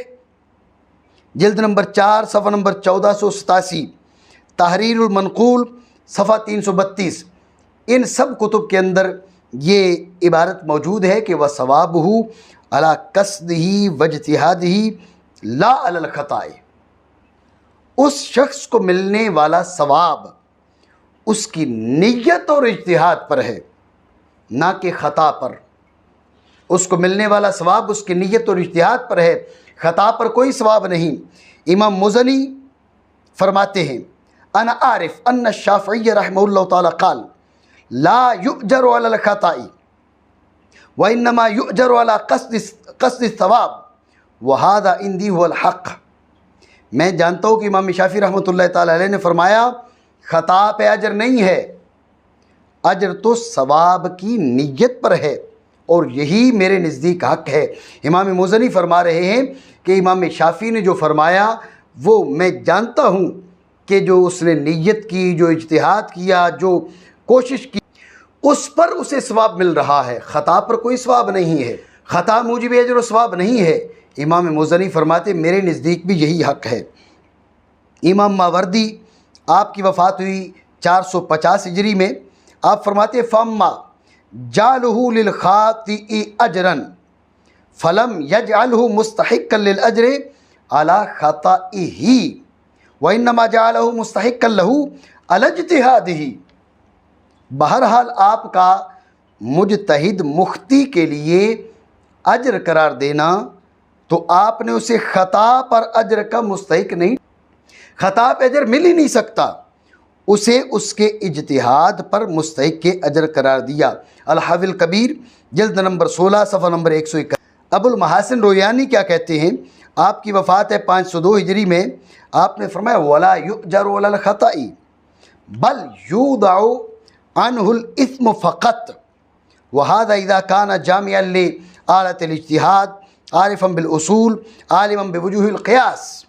جلد نمبر 4 صفحہ نمبر 1487، تحریر المنقول صفحہ 332، ان سب کتب کے اندر یہ عبارت موجود ہے کہ وَثَوَابُهُ عَلَى قَصْدِهِ وَاجْتِهَادِهِ لَا عَلَى الْخَطَاءِ۔ اس شخص کو ملنے والا ثواب اس کی نیت اور اجتہاد پر ہے، نہ کہ خطا پر۔ اس کو ملنے والا ثواب اس کی نیت اور اجتہاد پر ہے، خطا پر کوئی ثواب نہیں۔ امام مزنی فرماتے ہیں انا عارف ان الشافعی رحمہ اللہ تعالی قال لا یؤجر علی الخطاء وانما یؤجر علی قصد الثواب وهذا عندي هو الحق۔ میں جانتا ہوں کہ امام شافعی رحمۃ اللہ تعالی علیہ نے فرمایا خطا پہ اجر نہیں ہے، اجر تو ثواب کی نیت پر ہے، اور یہی میرے نزدیک حق ہے۔ امام مزنی فرما رہے ہیں کہ امام شافعی نے جو فرمایا وہ میں جانتا ہوں کہ جو اس نے نیت کی، جو اجتہاد کیا، جو کوشش کی، اس پر اسے ثواب مل رہا ہے، خطا پر کوئی ثواب نہیں ہے، خطا موجب اجر و ثواب نہیں ہے۔ امام مزنی فرماتے میرے نزدیک بھی یہی حق ہے۔ امام ماوردی، آپ کی وفات ہوئی 450 ہجری میں آپ فرماتے ہیں فَأَمَّا جَعْلُهُ لِلْخَاطِئِ أَجْرًا فَلَمْ يَجْعَلْهُ مُسْتَحِقًّا لِلْأَجْرِ عَلَى خَطَئِهِ وَإِنَّمَا جَعَلَهُ مُسْتَحِقًّا لَهُ عَلَى اجْتِهَادِهِ۔ بہرحال آپ کا مجتہد مختی کے لیے اجر قرار دینا تو آپ نے اسے خطا پر اجر کا مستحق نہیں، خطا پہ اجر مل ہی نہیں سکتا، اسے اس کے اجتہاد پر مستحق کے اجر قرار دیا۔ الحافظ الکبیر جلد نمبر 16 صفحہ نمبر 161۔ ابو المحاسن رویانی کیا کہتے ہیں؟ آپ کی وفات ہے 502 ہجری میں، آپ نے فرمایا وَلَا يُؤْجَرُ عَلَى الْخَطَئِ بل يُوضَعُ عَنْهُ الْإِثْمُ فَقَطْ وَهَذَا إِذَا كَانَ جَامِعًا لِآلَةِ الْاجْتِهَادِ عَارِفًا بِالْأُصُولِ عَالِمًا بِوُجُوهِ الْقِيَاسِ۔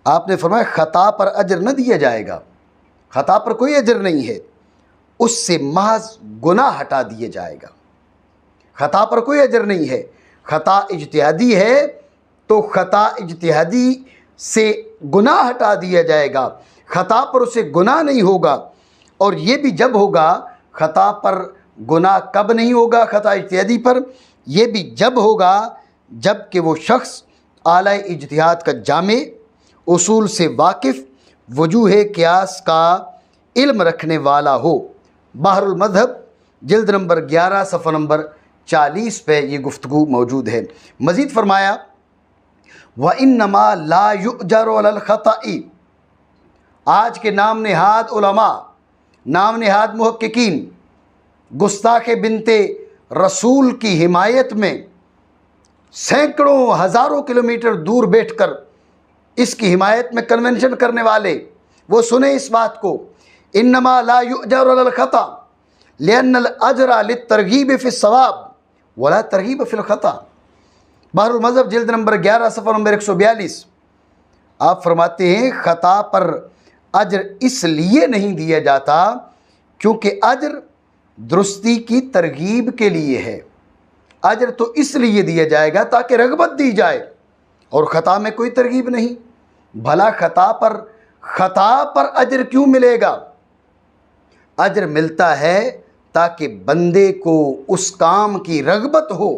آپ نے فرمایا خطا پر اجر نہ دیا جائے گا، خطا پر کوئی اجر نہیں ہے، اس سے محض گناہ ہٹا دیے جائے گا۔ خطا پر کوئی اجر نہیں ہے، خطا اجتہادی ہے تو خطا اجتہادی سے گناہ ہٹا دیا جائے گا، خطا پر اسے گناہ نہیں ہوگا۔ اور یہ بھی جب ہوگا، خطا پر گناہ کب نہیں ہوگا خطا اجتہادی پر؟ یہ بھی جب ہوگا جب کہ وہ شخص اعلی اجتہاد کا جامع، اصول سے واقف، وجوہ قیاس کا علم رکھنے والا ہو۔ بحر المذہب جلد نمبر 11 صفحہ نمبر 40 پہ یہ گفتگو موجود ہے۔ مزید فرمایا وَإِنَّمَا لَا يُؤْجَرُ عَلَى الْخَطَئِ، آج کے نام نہاد علماء، نام نہاد محققین گستاخ بنت رسول کی حمایت میں سینکڑوں ہزاروں کلومیٹر دور بیٹھ کر اس کی حمایت میں کنونشن کرنے والے، وہ سنیں اس بات کو، انما لا یؤجر علی الخطا لأن الاجر للترغیب فی الثواب ولا ترغیب فی الخطا۔ بحر المذہب جلد نمبر 11 صفحہ نمبر 142 آپ فرماتے ہیں خطا پر اجر اس لیے نہیں دیا جاتا کیونکہ اجر درستی کی ترغیب کے لیے ہے، اجر تو اس لیے دیا جائے گا تاکہ رغبت دی جائے، اور خطا میں کوئی ترغیب نہیں۔ بھلا خطا پر اجر کیوں ملے گا؟ اجر ملتا ہے تاکہ بندے کو اس کام کی رغبت ہو،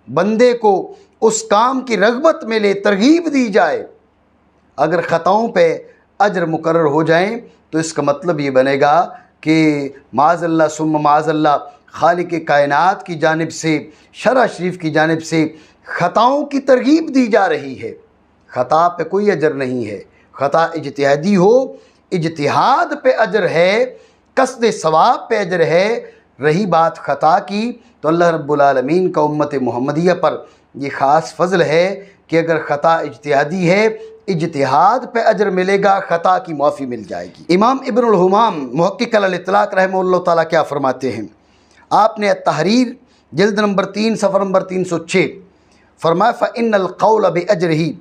بندے کو اس کام کی رغبت ملے، ترغیب دی جائے۔ اگر خطاؤں پہ اجر مقرر ہو جائیں تو اس کا مطلب یہ بنے گا کہ معاذ اللہ ثم معاذ اللہ خالق کائنات کی جانب سے، شرع شریف کی جانب سے خطاؤں کی ترغیب دی جا رہی ہے۔ خطا پہ کوئی اجر نہیں ہے، خطا اجتہادی ہو، اجتہاد پہ اجر ہے، قصد ثواب پہ اجر ہے۔ رہی بات خطا کی تو اللہ رب العالمین کا امت محمدیہ پر یہ خاص فضل ہے کہ اگر خطا اجتہادی ہے، اجتہاد پہ اجر ملے گا، خطا کی معافی مل جائے گی۔ امام ابن الحمام محقق علی الاطلاق رحمہ اللہ تعالیٰ کیا فرماتے ہیں؟ آپ نے التحریر جلد نمبر 3 صفحہ نمبر 306 فرمایا فَإِنَّ الْقَوْلَ بِأَجْرِهِ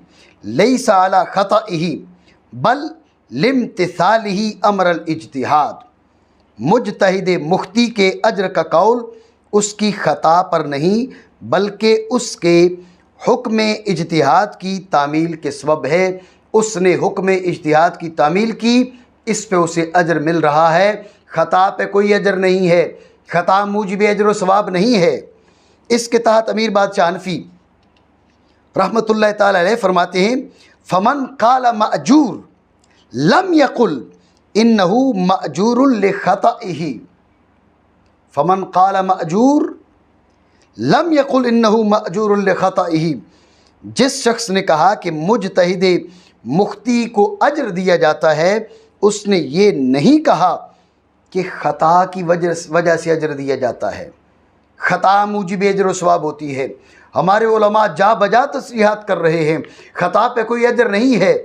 لَيْسَ عَلَى خَطَئِهِ بل لِامْتِثَالِهِ أَمْرَ الْاجْتِهَادِ، مجتہد مختی کے اجر کا قول اس کی خطا پر نہیں بلکہ اس کے حکم اجتہاد کی تعمیل کے سبب ہے۔ اس نے حکم اجتہاد کی تعمیل کی، اس پہ اسے اجر مل رہا ہے، خطا پہ کوئی اجر نہیں ہے، خطا موجب اجر و ثواب نہیں ہے۔ اس کے تحت امیر بادشاہ حنفی رحمۃ اللہ تعالی علیہ فرماتے ہیں فمن قال مأجور لم يقل انه مأجور لخطئه، فمن قال مأجور لم يقل انه مأجور لخطئه، جس شخص نے کہا کہ مجتہد مختی کو اجر دیا جاتا ہے، اس نے یہ نہیں کہا کہ خطا کی وجہ سے اجر دیا جاتا ہے، خطا موجب اجر و ثواب ہوتی ہے۔ ہمارے علماء جا بجا تصریحات کر رہے ہیں خطا پہ کوئی اجر نہیں ہے،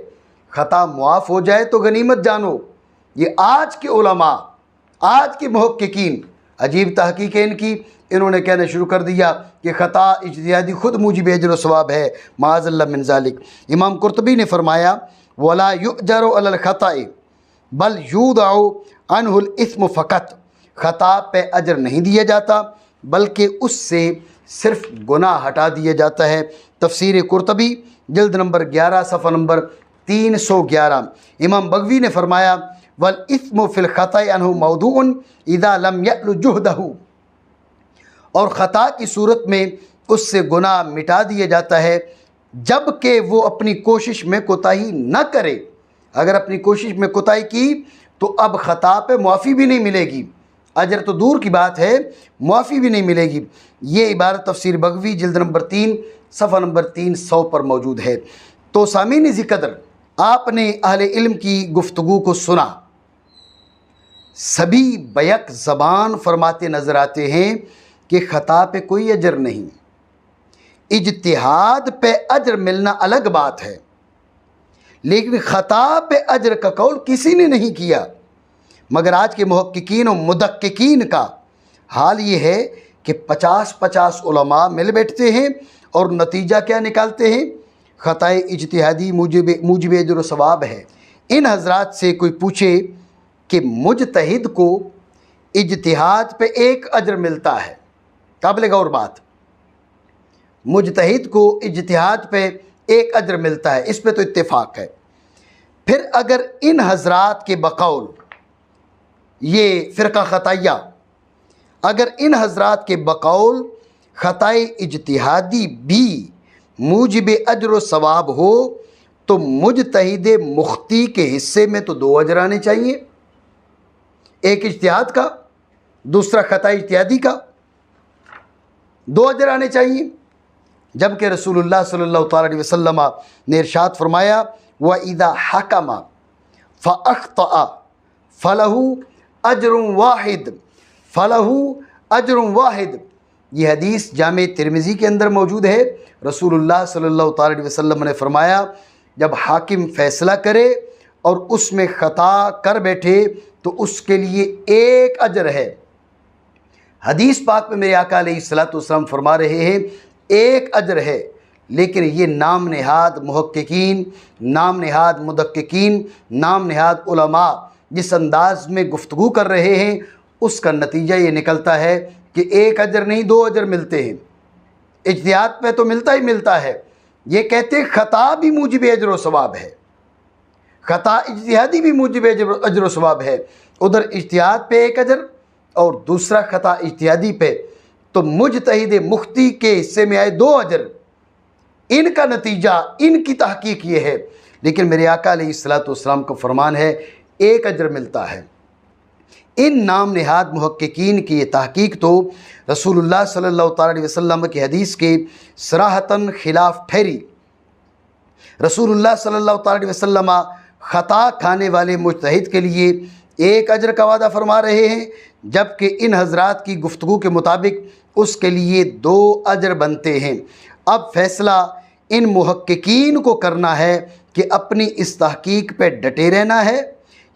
خطا معاف ہو جائے تو غنیمت جانو۔ یہ آج کے علماء، آج کے محققین، عجیب تحقیق ہے ان کی، انہوں نے کہنا شروع کر دیا کہ خطا اجتہادی خود موجب اجر و ثواب ہے، معاذ اللہ من ذالک۔ امام قرطبی نے فرمایا وَلَا يُؤْجَرُ عَلَى الْخَطَئِ بل يُوضَعُ عَنْهُ الْإِثْمُ فَقَطْ، خطا پہ اجر نہیں دیا جاتا بلکہ اس سے صرف گناہ ہٹا دیا جاتا ہے۔ تفسیر قرطبی جلد نمبر 11 صفحہ نمبر 311۔ امام بغوی نے فرمایا والإثم في الخطأ عنه موضوع إذا لم يأل جهده، اور خطا کی صورت میں اس سے گناہ مٹا دیا جاتا ہے جب کہ وہ اپنی کوشش میں کوتاہی نہ کرے۔ اگر اپنی کوشش میں کوتاہی کی تو اب خطا پہ معافی بھی نہیں ملے گی، اجر تو دور کی بات ہے، معافی بھی نہیں ملے گی۔ یہ عبارت تفسیر بغوی جلد نمبر 3 صفحہ نمبر 300 پر موجود ہے۔ تو سامعین ذی قدر، آپ نے اہل علم کی گفتگو کو سنا، سبھی بیک زبان فرماتے نظر آتے ہیں کہ خطا پہ کوئی اجر نہیں، اجتہاد پہ اجر ملنا الگ بات ہے، لیکن خطا پہ اجر کا قول کسی نے نہیں کیا۔ مگر آج کے محققین و مدققین کا حال یہ ہے کہ 50 علماء مل بیٹھتے ہیں اور نتیجہ کیا نکالتے ہیں؟ خطائے اجتہادی موجب اجر و ثواب ہے۔ ان حضرات سے کوئی پوچھے کہ مجتہد کو اجتہاد پہ ایک اجر ملتا ہے، قابل غور بات، مجتہد کو اجتہاد پہ ایک اجر ملتا ہے، اس پہ تو اتفاق ہے۔ پھر اگر ان حضرات کے بقول، یہ فرقہ خطائیہ، اگر ان حضرات کے بقول خطائے اجتہادی بھی موجب اجر و ثواب ہو تو مجتہد مختی کے حصے میں تو 2 اجر آنے چاہیے، ایک اجتہاد کا، دوسرا خطا اجتہادی کا، 2 اجر آنے چاہیے، جبکہ رسول اللہ صلی اللہ تعالیٰ علیہ وسلم نے ارشاد فرمایا وَإِذَا حَكَمَ فَأَخْطَأَ فَلَهُ أَجْرٌ وَاحِدٌ فَلَهُ أَجْرٌ وَاحِدٌ۔ یہ حدیث جامع ترمذی کے اندر موجود ہے۔ رسول اللہ صلی اللہ تعالیٰ علیہ وسلم نے فرمایا جب حاکم فیصلہ کرے اور اس میں خطا کر بیٹھے تو اس کے لیے ایک اجر ہے۔ حدیث پاک میں میرے آقا علیہ الصلوۃ والسلام فرما رہے ہیں ایک اجر ہے، لیکن یہ نام نہاد محققین، نام نہاد مدققین، نام نہاد علماء جس انداز میں گفتگو کر رہے ہیں اس کا نتیجہ یہ نکلتا ہے کہ ایک اجر نہیں 2 اجر ملتے ہیں۔ اجتہاد پہ تو ملتا ہی ملتا ہے، یہ کہتے ہیں خطا بھی موجب اجر و ثواب ہے، خطا اجتہادی بھی موجب اجر و ثواب ہے، ادھر اجتہاد پہ ایک اجر اور دوسرا خطا اجتہادی پہ، تو مجتہد مختی کے حصے میں آئے 2 اجر۔ ان کا نتیجہ، ان کی تحقیق یہ ہے، لیکن میرے آقا علیہ الصلوۃ والسلام کا فرمان ہے ایک اجر ملتا ہے۔ ان نام نہاد محققین کی یہ تحقیق تو رسول اللہ صلی اللہ تعالیٰ علیہ وسلم کی حدیث کے صراحتاً خلاف ٹھہری۔ رسول اللہ صلی اللہ تعالیٰ علیہ وسلم خطا کھانے والے مجتہد کے لیے ایک اجر کا وعدہ فرما رہے ہیں، جبکہ ان حضرات کی گفتگو کے مطابق اس کے لیے 2 اجر بنتے ہیں۔ اب فیصلہ ان محققین کو کرنا ہے کہ اپنی اس تحقیق پہ ڈٹے رہنا ہے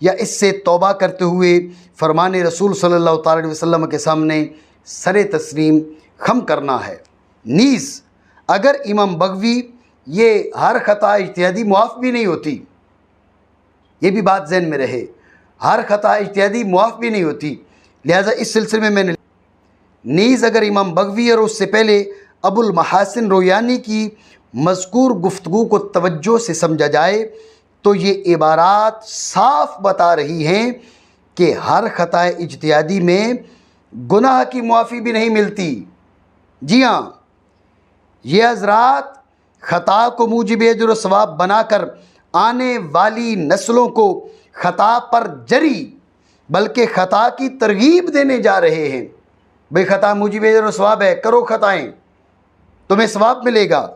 یا اس سے توبہ کرتے ہوئے فرمان رسول صلی اللہ تعالیٰ علیہ وسلم کے سامنے سر تسلیم خم کرنا ہے۔ نیز اگر امام بغوی یہ ہر خطا اجتہادی معاف بھی نہیں ہوتی، یہ بھی بات ذہن میں رہے، ہر خطا اجتہادی معاف بھی نہیں ہوتی، لہٰذا اس سلسلے میں نے نیز اگر امام بغوی اور اس سے پہلے ابو المحاسن رویانی کی مذکور گفتگو کو توجہ سے سمجھا جائے تو یہ عبارات صاف بتا رہی ہیں کہ ہر خطا اجتہادی میں گناہ کی معافی بھی نہیں ملتی۔ جی ہاں، یہ حضرات خطا کو موجب اجر و ثواب بنا کر آنے والی نسلوں کو خطا پر جری بلکہ خطا کی ترغیب دینے جا رہے ہیں۔ بھئی خطا موجب اجر و ثواب ہے، کرو خطائیں، تمہیں ثواب ملے گا،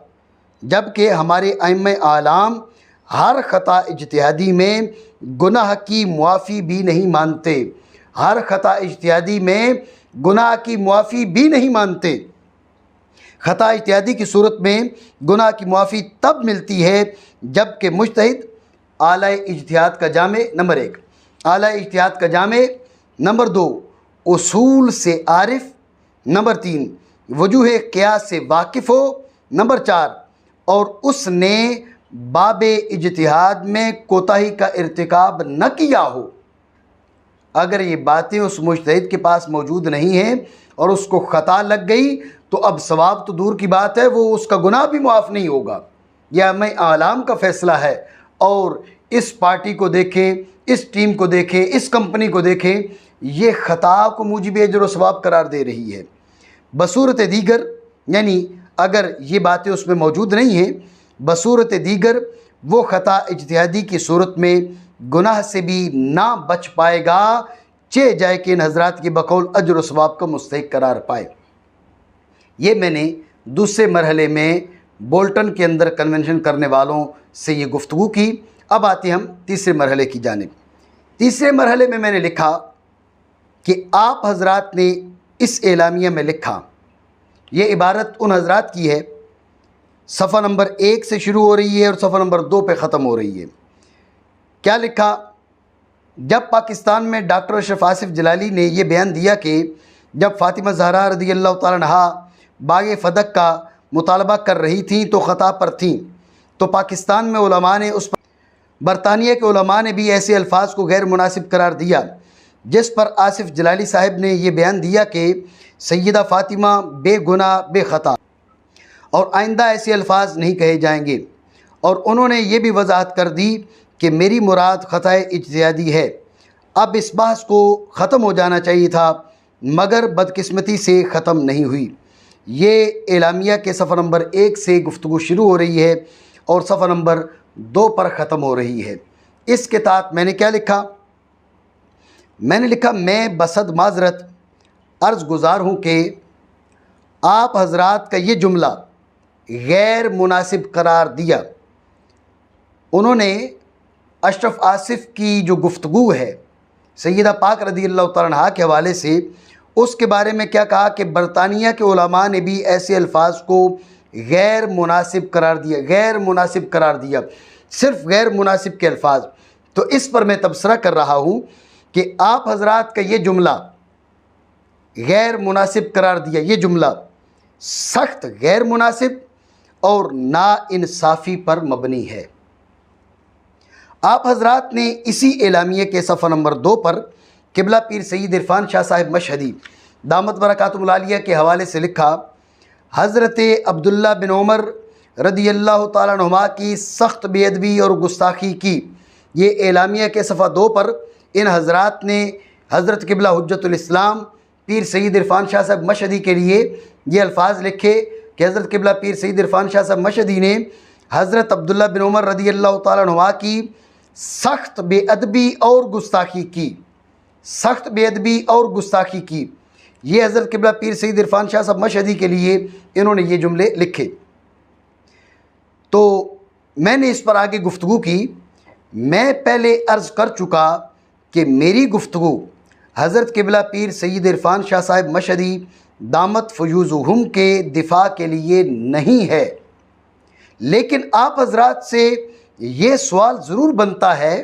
جبکہ ہمارے ائمہ اعلام ہر خطا اجتہادی میں گناہ کی معافی بھی نہیں مانتے، ہر خطا اجتہادی میں گناہ کی معافی بھی نہیں مانتے۔ خطا اجتہادی کی صورت میں گناہ کی معافی تب ملتی ہے جبکہ مجتہد اعلیٰ اجتہاد کا جامع، نمبر 1 اعلیٰ اجتہاد کا جامع، نمبر 2 اصول سے عارف، نمبر 3 وجوہ قیاس سے واقف ہو، نمبر 4 اور اس نے باب اجتہاد میں کوتاہی کا ارتکاب نہ کیا ہو۔ اگر یہ باتیں اس مجتہد کے پاس موجود نہیں ہیں اور اس کو خطا لگ گئی تو اب ثواب تو دور کی بات ہے، وہ اس کا گناہ بھی معاف نہیں ہوگا۔ یہ ائمہ اعلام کا فیصلہ ہے اور اس پارٹی کو دیکھیں، اس ٹیم کو دیکھیں، اس کمپنی کو دیکھیں، یہ خطا کو موجب اجر و ثواب قرار دے رہی ہے۔ بصورت دیگر، یعنی اگر یہ باتیں اس میں موجود نہیں ہیں، بصورت دیگر وہ خطا اجتہادی کی صورت میں گناہ سے بھی نہ بچ پائے گا، چہ جائے کہ ان حضرات کی بقول اجر و ثواب کا مستحق قرار پائے۔ یہ میں نے دوسرے مرحلے میں بولٹن کے اندر کنونشن کرنے والوں سے یہ گفتگو کی۔ اب آتے ہم تیسرے مرحلے کی جانب۔ تیسرے مرحلے میں نے لکھا کہ آپ حضرات نے اس اعلامیہ میں لکھا، یہ عبارت ان حضرات کی ہے، صفحہ نمبر 1 سے شروع ہو رہی ہے اور صفحہ نمبر 2 پہ ختم ہو رہی ہے۔ کیا لکھا؟ جب پاکستان میں ڈاکٹر اشرف آصف جلالی نے یہ بیان دیا کہ جب فاطمہ زہرا رضی اللہ تعالیٰ عنہا باغ فدق کا مطالبہ کر رہی تھیں تو خطا پر تھیں، تو پاکستان میں علماء نے اس پر برطانیہ کے علماء نے بھی ایسے الفاظ کو غیر مناسب قرار دیا، جس پر آصف جلالی صاحب نے یہ بیان دیا کہ سیدہ فاطمہ بے گناہ بے خطا اور آئندہ ایسے الفاظ نہیں کہے جائیں گے، اور انہوں نے یہ بھی وضاحت کر دی کہ میری مراد خطا اجتہادی ہے۔ اب اس بحث کو ختم ہو جانا چاہیے تھا، مگر بدقسمتی سے ختم نہیں ہوئی۔ یہ اعلامیہ کے صفحہ نمبر 1 سے گفتگو شروع ہو رہی ہے اور صفحہ نمبر 2 پر ختم ہو رہی ہے۔ اس کے تحت میں نے کیا لکھا؟ میں نے لکھا، میں بصد معذرت عرض گزار ہوں کہ آپ حضرات کا یہ جملہ غیر مناسب قرار دیا۔ انہوں نے اشرف آصف کی جو گفتگو ہے سیدہ پاک رضی اللہ تعالیٰ عنہا کے حوالے سے، اس کے بارے میں کیا کہا کہ برطانیہ کے علماء نے بھی ایسے الفاظ کو غیر مناسب قرار دیا، غیر مناسب قرار دیا، صرف غیر مناسب کے الفاظ۔ تو اس پر میں تبصرہ کر رہا ہوں کہ آپ حضرات کا یہ جملہ غیر مناسب قرار دیا، یہ جملہ سخت غیر مناسب اور ناانصافی پر مبنی ہے۔ آپ حضرات نے اسی اعلامیہ کے صفحہ نمبر 2 پر قبلہ پیر سید عرفان شاہ صاحب مشہدی دامت برکاتہم العالیہ کے حوالے سے لکھا، حضرت عبداللہ بن عمر رضی اللہ تعالیٰ عنہما کی سخت بے ادبی اور گستاخی کی۔ یہ اعلامیہ کے صفحہ 2 پر ان حضرات نے حضرت قبلہ حجت الاسلام پیر سید عرفان شاہ صاحب مشہدی کے لیے یہ الفاظ لکھے کہ حضرت قبلہ پیر سید عرفان شاہ صاحب مشہدی نے حضرت عبداللہ بن عمر رضی اللہ تعالیٰ عنہما کی سخت بے ادبی اور گستاخی کی، سخت بے ادبی اور گستاخی کی۔ یہ حضرت قبلہ پیر سید عرفان شاہ صاحب مشہدی کے لیے انہوں نے یہ جملے لکھے۔ تو میں نے اس پر آگے گفتگو کی۔ میں پہلے عرض کر چکا کہ میری گفتگو حضرت قبلہ پیر سید عرفان شاہ صاحب مشہدی دامت فیوزہم کے دفاع کے لیے نہیں ہے، لیکن آپ حضرات سے یہ سوال ضرور بنتا ہے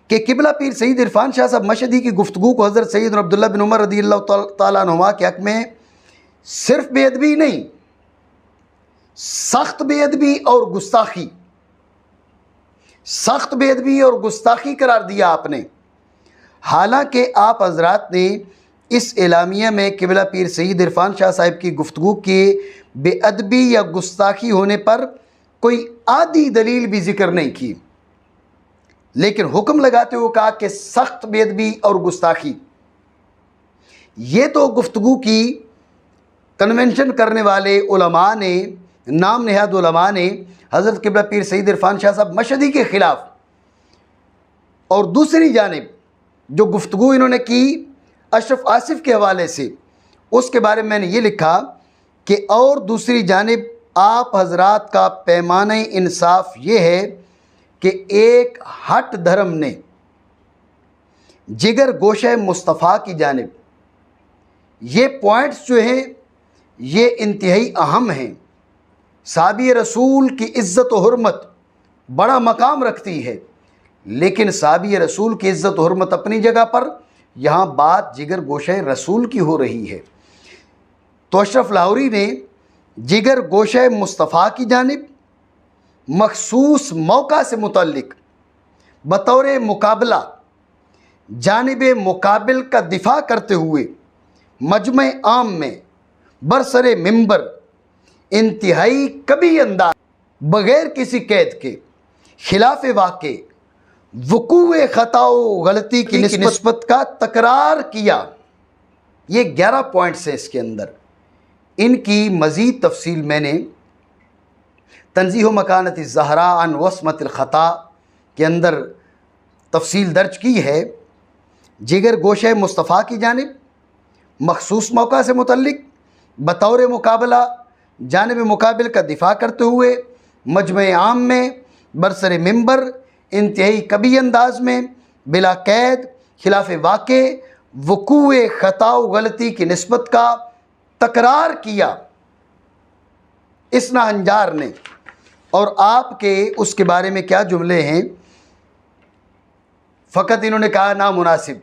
کہ قبلہ پیر سید عرفان شاہ صاحب مشہدی کی گفتگو کو حضرت سید عبداللہ بن عمر رضی اللہ تعالیٰ عنہما کے حق میں صرف بے ادبی نہیں، سخت بے ادبی اور گستاخی، سخت بے ادبی اور گستاخی قرار دیا آپ نے، حالانکہ آپ حضرات نے اس اعلامیہ میں قبلہ پیر سید عرفان شاہ صاحب کی گفتگو کے بے ادبی یا گستاخی ہونے پر کوئی آدھی دلیل بھی ذکر نہیں کی، لیکن حکم لگاتے ہوئے کہا کہ سخت بے ادبی اور گستاخی۔ یہ تو گفتگو کی کنونشن کرنے والے علماء نے، نام نہاد علماء نے حضرت قبلہ پیر سید عرفان شاہ صاحب مشہدی کے خلاف، اور دوسری جانب جو گفتگو انہوں نے کی اشرف آصف کے حوالے سے، اس کے بارے میں نے یہ لکھا کہ اور دوسری جانب آپ حضرات کا پیمانہ انصاف یہ ہے کہ ایک ہٹ دھرم نے جگر گوشہ مصطفیٰ کی جانب، یہ پوائنٹس جو ہیں یہ انتہائی اہم ہیں۔ صحابی رسول کی عزت و حرمت بڑا مقام رکھتی ہے، لیکن صحابی رسول کی عزت و حرمت اپنی جگہ پر، یہاں بات جگر گوشہ رسول کی ہو رہی ہے۔ تو اشرف لاہوری نے جگر گوشہ مصطفیٰ کی جانب مخصوص موقع سے متعلق بطور مقابلہ جانب مقابل کا دفاع کرتے ہوئے مجمع عام میں برسر منبر انتہائی کبھی انداز بغیر کسی قید کے خلاف واقع وقوع خطا و غلطی کی نسبت کا تکرار کیا۔ یہ 11 پوائنٹس ہیں اس کے اندر۔ ان کی مزید تفصیل میں نے تنزیہ مکانت الزہراء عن وصمۃ الخطا کے اندر تفصیل درج کی ہے۔ جگر گوشہ مصطفیٰ کی جانب مخصوص موقع سے متعلق بطور مقابلہ جانب مقابل کا دفاع کرتے ہوئے مجمع عام میں برسر منبر انتہائی کبھی انداز میں بلا قید خلاف واقع وقوع خطا و غلطی کی نسبت کا تکرار کیا اس ناہنجار نے۔ اور آپ کے اس کے بارے میں کیا جملے ہیں؟ فقط انہوں نے کہا نامناسب۔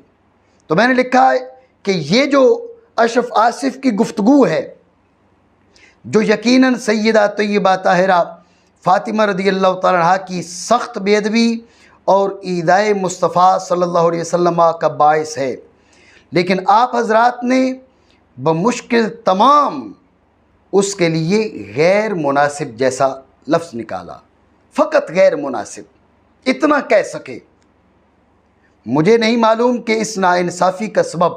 تو میں نے لکھا ہے کہ یہ جو اشرف آصف کی گفتگو ہے، جو یقیناً سیدہ طیبہ طاہرہ فاطمہ رضی اللہ تعالیٰ عنہ کی سخت بے ادبی اور ایذائے مصطفیٰ صلی اللہ علیہ وسلم کا باعث ہے، لیکن آپ حضرات نے بمشکل تمام اس کے لیے غیر مناسب جیسا لفظ نکالا۔ فقط غیر مناسب، اتنا کہہ سکے۔ مجھے نہیں معلوم کہ اس ناانصافی کا سبب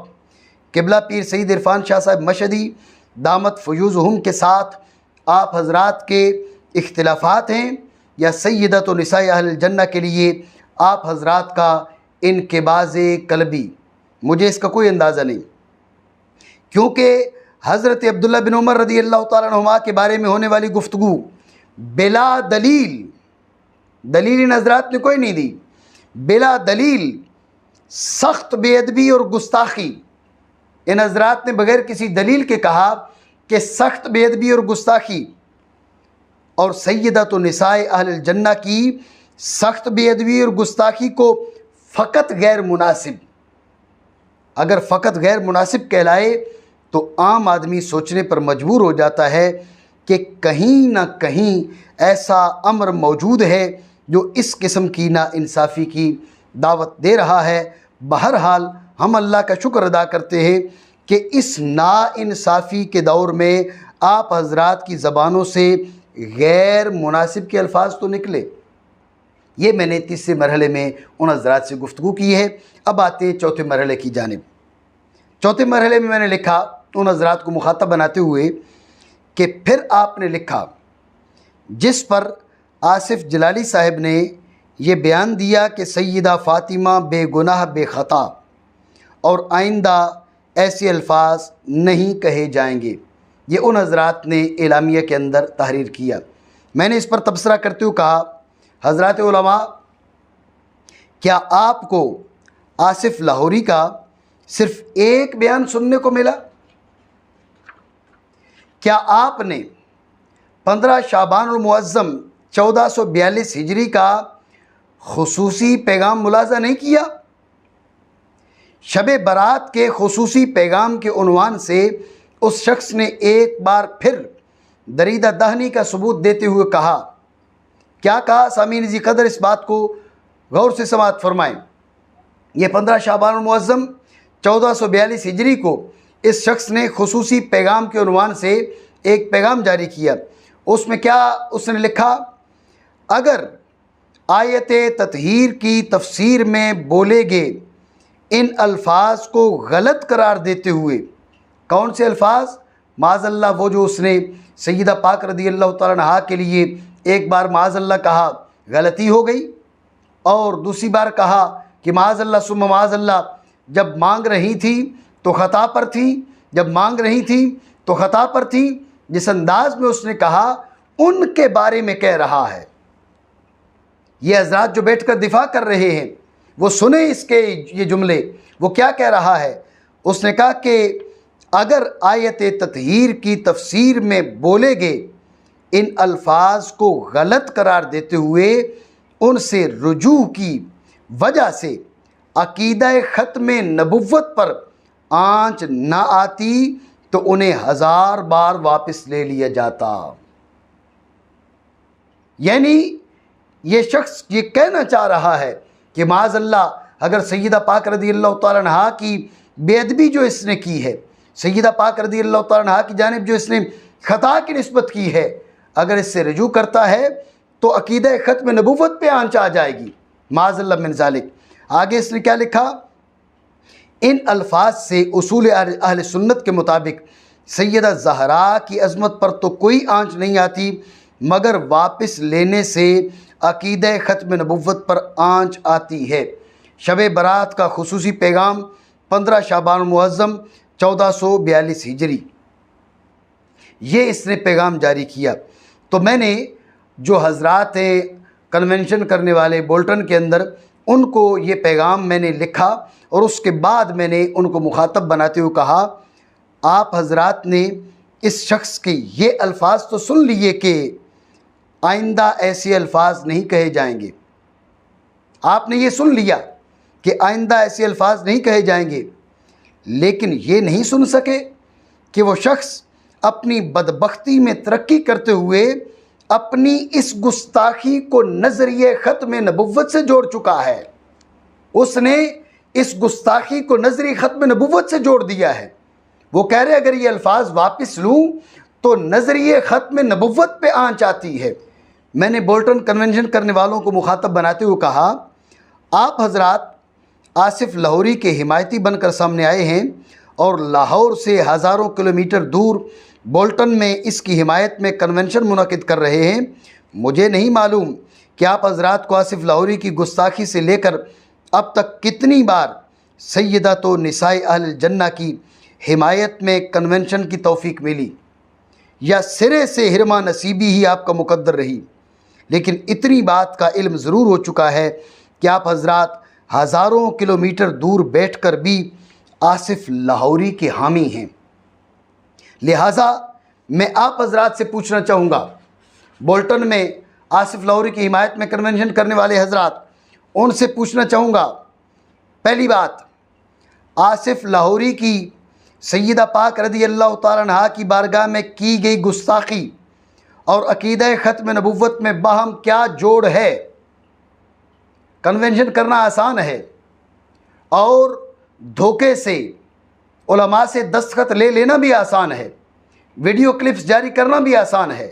قبلہ پیر سید عرفان شاہ صاحب مشہدی دامت فیوزہم کے ساتھ آپ حضرات کے اختلافات ہیں یا سیدۃ نساء اہل الجنہ کے لیے آپ حضرات کا انقباض قلبی۔ مجھے اس کا کوئی اندازہ نہیں، کیونکہ حضرت عبداللہ بن عمر رضی اللہ تعالیٰ عنہما کے بارے میں ہونے والی گفتگو بلا دلیل، دلیل ان حضرات نے کوئی نہیں دی، بلا دلیل سخت بے ادبی اور گستاخی، ان حضرات نے بغیر کسی دلیل کے کہا کہ سخت بے ادبی اور گستاخی، اور سیدۃ نساء اہل الجنہ کی سخت بے ادبی اور گستاخی کو فقط غیر مناسب۔ اگر فقط غیر مناسب کہلائے تو عام آدمی سوچنے پر مجبور ہو جاتا ہے کہ کہیں نہ کہیں ایسا امر موجود ہے جو اس قسم کی ناانصافی کی دعوت دے رہا ہے۔ بہرحال ہم اللہ کا شکر ادا کرتے ہیں کہ اس ناانصافی کے دور میں آپ حضرات کی زبانوں سے غیر مناسب کے الفاظ تو نکلے۔ یہ میں نے تیسرے مرحلے میں ان حضرات سے گفتگو کی ہے۔ اب آتے ہیں چوتھے مرحلے کی جانب۔ چوتھے مرحلے میں نے لکھا ان حضرات کو مخاطب بناتے ہوئے کہ پھر آپ نے لکھا جس پر آصف جلالی صاحب نے یہ بیان دیا کہ سیدہ فاطمہ بے گناہ بے خطا اور آئندہ ایسے الفاظ نہیں کہے جائیں گے، یہ ان حضرات نے اعلامیہ کے اندر تحریر کیا۔ میں نے اس پر تبصرہ کرتے ہوئے کہا حضرات علماء، کیا آپ کو آصف لاہوری کا صرف ایک بیان سننے کو ملا؟ کیا آپ نے 15 شعبان المعظم 1442 ہجری کا خصوصی پیغام ملاحظہ نہیں کیا؟ شب برات کے خصوصی پیغام کے عنوان سے اس شخص نے ایک بار پھر دریدہ دہنی کا ثبوت دیتے ہوئے کہا، کیا کہا؟ سامعین ذی قدر اس بات کو غور سے سماعت فرمائیں۔ یہ 15 شعبان المعظم 1442 ہجری کو اس شخص نے خصوصی پیغام کے عنوان سے ایک پیغام جاری کیا۔ اس میں کیا اس نے لکھا؟ اگر آیت تطہیر کی تفسیر میں بولے گئے ان الفاظ کو غلط قرار دیتے ہوئے، کون سے الفاظ؟ معاذ اللہ وہ جو اس نے سیدہ پاک رضی اللہ تعالیٰ عنہا کے لیے ایک بار معاذ اللہ کہا غلطی ہو گئی، اور دوسری بار کہا کہ معاذ اللہ ثم معاذ اللہ، جب مانگ رہی تھی تو خطا پر تھی، جب مانگ رہی تھی تو خطا پر تھی، جس انداز میں اس نے کہا ان کے بارے میں کہہ رہا ہے۔ یہ حضرات جو بیٹھ کر دفاع کر رہے ہیں وہ سنیں اس کے یہ جملے، وہ کیا کہہ رہا ہے؟ اس نے کہا کہ اگر آیت تطہیر کی تفسیر میں بولے گئے ان الفاظ کو غلط قرار دیتے ہوئے ان سے رجوع کی وجہ سے عقیدہ ختم نبوت پر آنچ نہ آتی تو انہیں 1000 بار واپس لے لیا جاتا۔ یعنی یہ شخص یہ کہنا چاہ رہا ہے کہ معاذ اللہ اگر سیدہ پاک رضی اللہ تعالیٰ عنہا کی بے ادبی جو اس نے کی ہے، سیدہ پاک رضی اللہ تعالیٰ عنہا کی جانب جو اس نے خطا کی نسبت کی ہے، اگر اس سے رجوع کرتا ہے تو عقیدہ ختم نبوت پہ آنچ آ جائے گی، معاذ اللہ من ذالک۔ آگے اس نے کیا لکھا، ان الفاظ سے اصول اہل سنت کے مطابق سیدہ زہرا کی عظمت پر تو کوئی آنچ نہیں آتی، مگر واپس لینے سے عقیدہ ختم نبوت پر آنچ آتی ہے۔ شب برات کا خصوصی پیغام 15 شعبان المعظم 1442 ہجری، یہ اس نے پیغام جاری کیا۔ تو میں نے جو حضرات ہیں کنونشن کرنے والے بولٹن کے اندر، ان کو یہ پیغام میں نے لکھا اور اس کے بعد میں نے ان کو مخاطب بناتے ہوئے کہا، آپ حضرات نے اس شخص کے یہ الفاظ تو سن لیے کہ آئندہ ایسے الفاظ نہیں کہے جائیں گے، آپ نے یہ سن لیا کہ آئندہ ایسے الفاظ نہیں کہے جائیں گے، لیکن یہ نہیں سن سکے کہ وہ شخص اپنی بدبختی میں ترقی کرتے ہوئے اپنی اس گستاخی کو نظریہ ختم نبوت سے جوڑ چکا ہے۔ اس نے اس گستاخی کو نظریہ ختم نبوت سے جوڑ دیا ہے۔ وہ کہہ رہے اگر یہ الفاظ واپس لوں تو نظریہ ختم نبوت پہ آنچ آتی ہے۔ میں نے بولٹن کنونشن کرنے والوں کو مخاطب بناتے ہوئے کہا، آپ حضرات آصف لاہوری کے حمایتی بن کر سامنے آئے ہیں اور لاہور سے ہزاروں کلومیٹر دور بولٹن میں اس کی حمایت میں کنونشن منعقد کر رہے ہیں۔ مجھے نہیں معلوم کہ آپ حضرات کو آصف لاہوری کی گستاخی سے لے کر اب تک کتنی بار سیدات و نساء اہل الجنہ کی حمایت میں کنونشن کی توفیق ملی، یا سرے سے حرمہ نصیبی ہی آپ کا مقدر رہی، لیکن اتنی بات کا علم ضرور ہو چکا ہے کہ آپ حضرات ہزاروں کلومیٹر دور بیٹھ کر بھی آصف لاہوری کے حامی ہیں۔ لہٰذا میں آپ حضرات سے پوچھنا چاہوں گا، بولٹن میں آصف لاہوری کی حمایت میں کنونشن کرنے والے حضرات، ان سے پوچھنا چاہوں گا، پہلی بات، آصف لاہوری کی سیدہ پاک رضی اللہ تعالیٰ عنہا کی بارگاہ میں کی گئی گستاخی اور عقیدہ ختم نبوت میں باہم کیا جوڑ ہے؟ کنونشن کرنا آسان ہے اور دھوکے سے علماء سے دستخط لے لینا بھی آسان ہے، ویڈیو کلپس جاری کرنا بھی آسان ہے،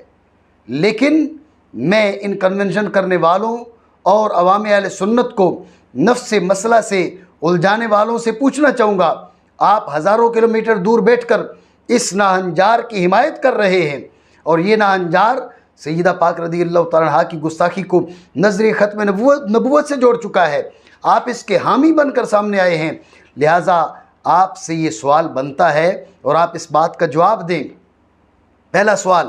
لیکن میں ان کنونشن کرنے والوں اور عوام اہل سنت کو نفس مسئلہ سے الجھانے والوں سے پوچھنا چاہوں گا، آپ ہزاروں کلومیٹر دور بیٹھ کر اس ناہنجار کی حمایت کر رہے ہیں، اور یہ ناہنجار سیدہ پاک رضی اللہ تعالیٰ عنہا کی گستاخی کو نظریہ ختم نبوت سے جوڑ چکا ہے، آپ اس کے حامی بن کر سامنے آئے ہیں، لہٰذا آپ سے یہ سوال بنتا ہے اور آپ اس بات کا جواب دیں۔ پہلا سوال،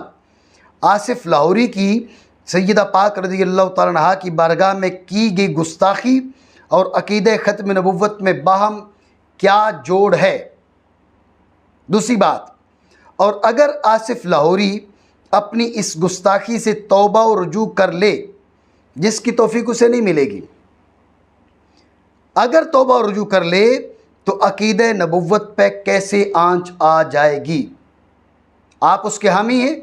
آصف لاہوری کی سیدہ پاک رضی اللہ تعالیٰ عنہا کی بارگاہ میں کی گئی گستاخی اور عقیدہ ختم نبوت میں باہم کیا جوڑ ہے؟ دوسری بات، اور اگر آصف لاہوری اپنی اس گستاخی سے توبہ و رجوع کر لے، جس کی توفیق اسے نہیں ملے گی، اگر توبہ و رجوع کر لے تو عقیدہ نبوت پہ کیسے آنچ آ جائے گی؟ آپ اس کے حامی ہیں،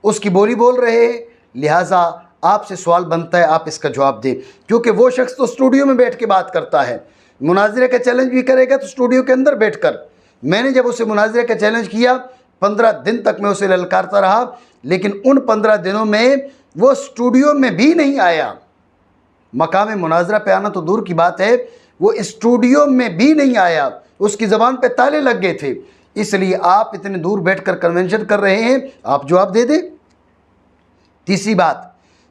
اس کی بولی بول رہے ہیں، لہٰذا آپ سے سوال بنتا ہے آپ اس کا جواب دیں، کیونکہ وہ شخص تو اسٹوڈیو میں بیٹھ کے بات کرتا ہے، مناظرے کا چیلنج بھی کرے گا تو اسٹوڈیو کے اندر بیٹھ کر۔ میں نے جب اسے مناظرے کا چیلنج کیا 15 دن تک میں اسے للکارتا رہا، لیکن ان 15 دنوں میں وہ اسٹوڈیو میں بھی نہیں آیا، مقام مناظرہ پہ آنا تو دور کی بات ہے، وہ اسٹوڈیو میں بھی نہیں آیا، اس کی زبان پہ تالے لگ گئے تھے، اس لیے آپ اتنے دور بیٹھ کر کنونشن کر رہے ہیں، آپ جواب دے دیں۔ تیسری بات،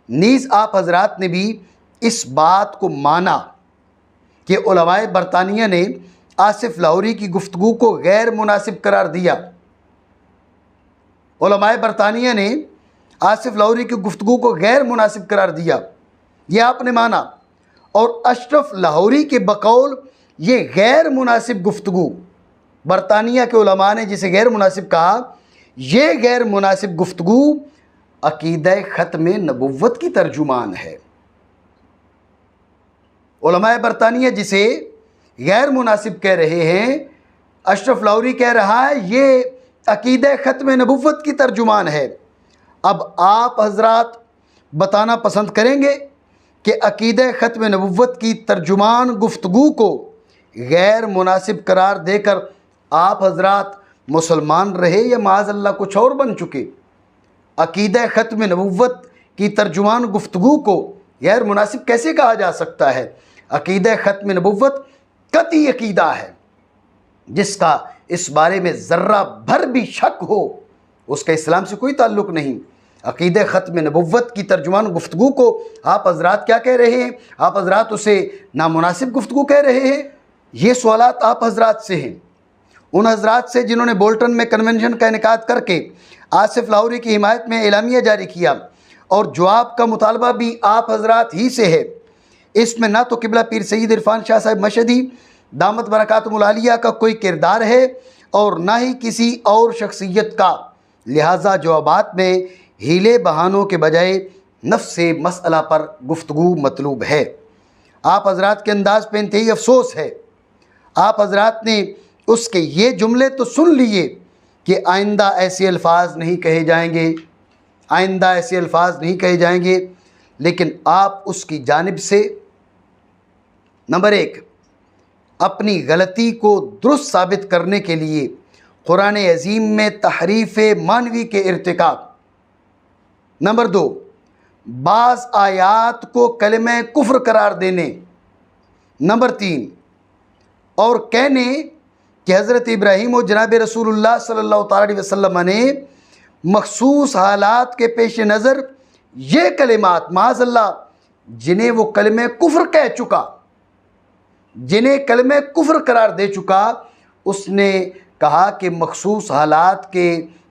نیز آپ حضرات نے بھی اس بات کو مانا کہ علماء برطانیہ نے آصف لاہوری کی گفتگو کو غیر مناسب قرار دیا، علماء برطانیہ نے آصف لاہوری کی گفتگو کو غیر مناسب قرار دیا، یہ آپ نے مانا، اور اشرف لاہوری کے بقول یہ غیر مناسب گفتگو، برطانیہ کے علماء نے جسے غیر مناسب کہا، یہ غیر مناسب گفتگو عقیدہ ختم نبوت کی ترجمان ہے۔ علماء برطانیہ جسے غیر مناسب کہہ رہے ہیں، اشرف لاہوری کہہ رہا ہے یہ عقیدہ ختم نبوت کی ترجمان ہے۔ اب آپ حضرات بتانا پسند کریں گے کہ عقیدہ ختم نبوت کی ترجمان گفتگو کو غیر مناسب قرار دے کر آپ حضرات مسلمان رہے یا معاذ اللہ کچھ اور بن چکے؟ عقیدہ ختم نبوت کی ترجمان گفتگو کو غیر مناسب کیسے کہا جا سکتا ہے؟ عقیدہ ختم نبوت قطعی عقیدہ ہے، جس کا اس بارے میں ذرہ بھر بھی شک ہو اس کا اسلام سے کوئی تعلق نہیں۔ عقیدہ ختم نبوت کی ترجمان گفتگو کو آپ حضرات کیا کہہ رہے ہیں؟ آپ حضرات اسے نامناسب گفتگو کہہ رہے ہیں۔ یہ سوالات آپ حضرات سے ہیں، ان حضرات سے جنہوں نے بولٹن میں کنونشن کا انعقاد کر کے آصف لاہوری کی حمایت میں اعلامیہ جاری کیا، اور جواب کا مطالبہ بھی آپ حضرات ہی سے ہے۔ اس میں نہ تو قبلہ پیر سید عرفان شاہ صاحب مشہدی دامت برکاتہم العالیہ کا کوئی کردار ہے اور نہ ہی کسی اور شخصیت کا، لہٰذا جوابات میں ہیلے بہانوں کے بجائے نفس مسئلہ پر گفتگو مطلوب ہے۔ آپ حضرات کے انداز پہ انتہائی افسوس ہے، آپ حضرات نے اس کے یہ جملے تو سن لیے کہ آئندہ ایسے الفاظ نہیں کہے جائیں گے، آئندہ ایسے الفاظ نہیں کہے جائیں گے، لیکن آپ اس کی جانب سے نمبر 1 اپنی غلطی کو درست ثابت کرنے کے لیے قرآن عظیم میں تحریف معنوی کے ارتکاب، نمبر 2 بعض آیات کو کلمہ کفر قرار دینے، نمبر 3 اور کہنے کہ حضرت ابراہیم و جناب رسول اللہ صلی اللہ تعالی علیہ وسلم نے مخصوص حالات کے پیش نظر یہ کلمات معاذ اللہ جنہیں وہ کلمہ کفر کہہ چکا، جنہیں کلمہ کفر قرار دے چکا، اس نے کہا کہ مخصوص حالات کے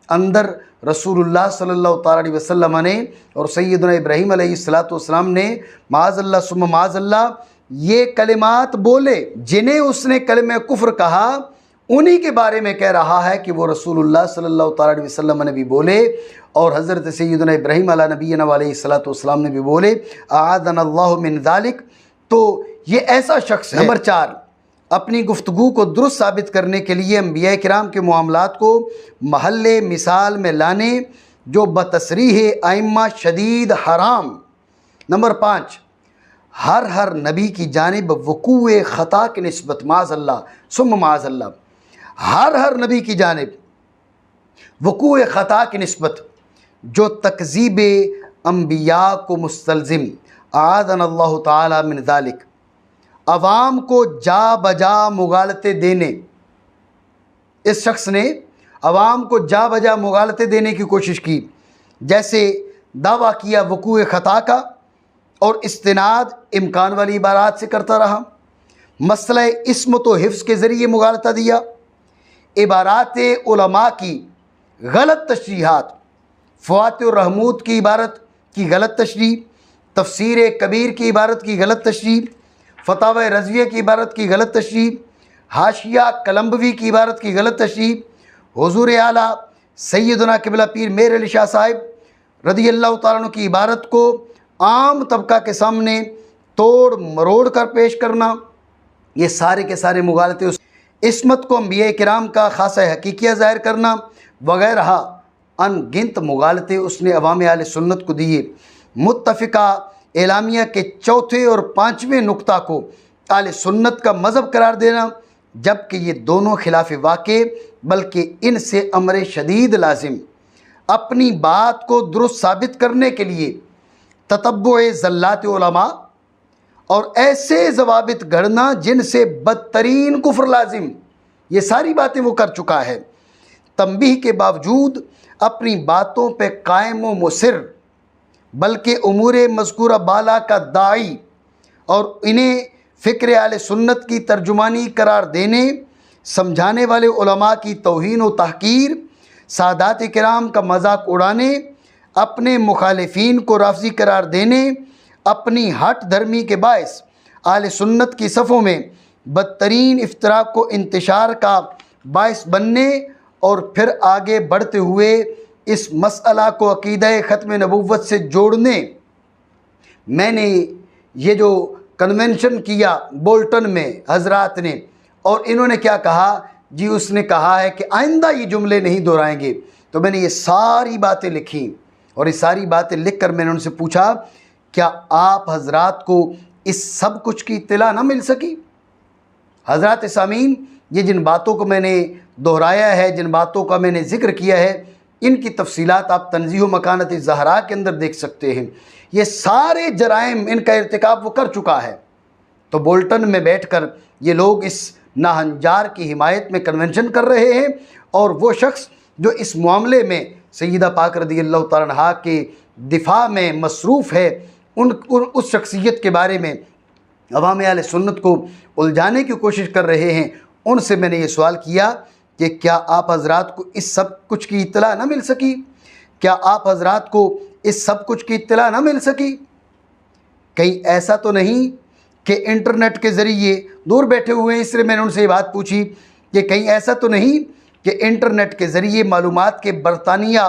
اندر رسول اللہ صلی اللہ تعالی علیہ وسلم نے اور سیدنا ابراہیم علیہ السلام نے معاذ اللہ ثم معاذ اللہ یہ کلمات بولے، جنہیں اس نے کلمہ کفر کہا انہی کے بارے میں کہہ رہا ہے کہ وہ رسول اللہ صلی اللہ تعالی علیہ وسلم نے بھی بولے اور حضرت سیدنا ابراہیم علیہ نبینا علیہ السلام نے بھی بولے، اعاذنا اللہ من ذالک۔ تو یہ ایسا شخص ہے۔ نمبر 4 اپنی گفتگو کو درست ثابت کرنے کے لیے انبیاء کرام کے معاملات کو محل مثال میں لانے جو بتصریح ائمہ شدید حرام۔ نمبر 5 ہر نبی کی جانب وقوع خطا کی نسبت معاذ اللہ ثم معاذ اللہ، ہر نبی کی جانب وقوع خطا کی نسبت جو تکذیب انبیاء کو مستلزم، اعاذنا اللہ تعالی من ذالک، عوام کو جا بجا مغالطے دینے، اس شخص نے عوام کو جا بجا مغالطے دینے کی کوشش کی، جیسے دعویٰ کیا وقوع خطا کا اور استناد امکان والی عبارات سے کرتا رہا، مسئلہ عصمت و حفظ کے ذریعے مغالطہ دیا، عبارات علماء کی غلط تشریحات، فوات الرحمود کی عبارت کی غلط تشریح، تفسیر کبیر کی عبارت کی غلط تشریح، فتاوی رضویہ کی عبارت کی غلط تشریح، حاشیہ قلمبوی کی عبارت کی غلط تشریح، حضور اعلیٰ سیدنا قبلہ پیر میر علی شاہ صاحب رضی اللہ تعالیٰ عنہ کی عبارت کو عام طبقہ کے سامنے توڑ مروڑ کر پیش کرنا، یہ سارے کے سارے مغالطے، عصمت کو انبیاء کرام کا خاصہ حقیقیہ ظاہر کرنا وغیرہ ان گنت مغالطے اس نے عوام اہل سنت کو دیے۔ متفقہ اعلامیہ کے 4 اور 5ویں نقطہ کو اہل سنت کا مذہب قرار دینا، جبکہ یہ دونوں خلاف واقع بلکہ ان سے امر شدید لازم، اپنی بات کو درست ثابت کرنے کے لیے تتبع زلات علماء اور ایسے ضوابط گھڑنا جن سے بدترین کفر لازم، یہ ساری باتیں وہ کر چکا ہے۔ تنبیہ کے باوجود اپنی باتوں پہ قائم و مصر، بلکہ امور مذکورہ بالا کا داعی اور انہیں فکر اہل سنت کی ترجمانی قرار دینے، سمجھانے والے علماء کی توہین و تحقیر، سادات کرام کا مذاق اڑانے، اپنے مخالفین کو رافضی قرار دینے، اپنی ہٹ دھرمی کے باعث اہل سنت کی صفوں میں بدترین افتراق و انتشار کا باعث بننے اور پھر آگے بڑھتے ہوئے اس مسئلہ کو عقیدہ ختم نبوت سے جوڑنے۔ میں نے یہ جو کنونشن کیا بولٹن میں حضرات نے، اور انہوں نے کیا کہا جی، اس نے کہا ہے کہ آئندہ یہ جملے نہیں دہرائیں گے، تو میں نے یہ ساری باتیں لکھیں اور یہ ساری باتیں لکھ کر میں نے ان سے پوچھا کیا آپ حضرات کو اس سب کچھ کی اطلاع نہ مل سکی؟ حضرات سامعین، یہ جن باتوں کو میں نے دہرایا ہے، جن باتوں کا میں نے ذکر کیا ہے، ان کی تفصیلات آپ تنزیہ و مکانت زہرا کے اندر دیکھ سکتے ہیں۔ یہ سارے جرائم ان کا ارتکاب وہ کر چکا ہے، تو بولٹن میں بیٹھ کر یہ لوگ اس ناہنجار کی حمایت میں کنونشن کر رہے ہیں، اور وہ شخص جو اس معاملے میں سیدہ پاک رضی اللہ تعالیٰ عنہا کے دفاع میں مصروف ہے، اس شخصیت کے بارے میں عوام اہل سنت کو الجھانے کی کوشش کر رہے ہیں۔ ان سے میں نے یہ سوال کیا کہ کیا آپ حضرات کو اس سب کچھ کی اطلاع نہ مل سکی؟ کیا آپ حضرات کو اس سب کچھ کی اطلاع نہ مل سکی؟ کہیں ایسا تو نہیں کہ انٹرنیٹ کے ذریعے دور بیٹھے ہوئے ہیں، اس لیے میں نے ان سے یہ بات پوچھی کہ کہیں ایسا تو نہیں کہ انٹرنیٹ کے ذریعے معلومات کے برطانیہ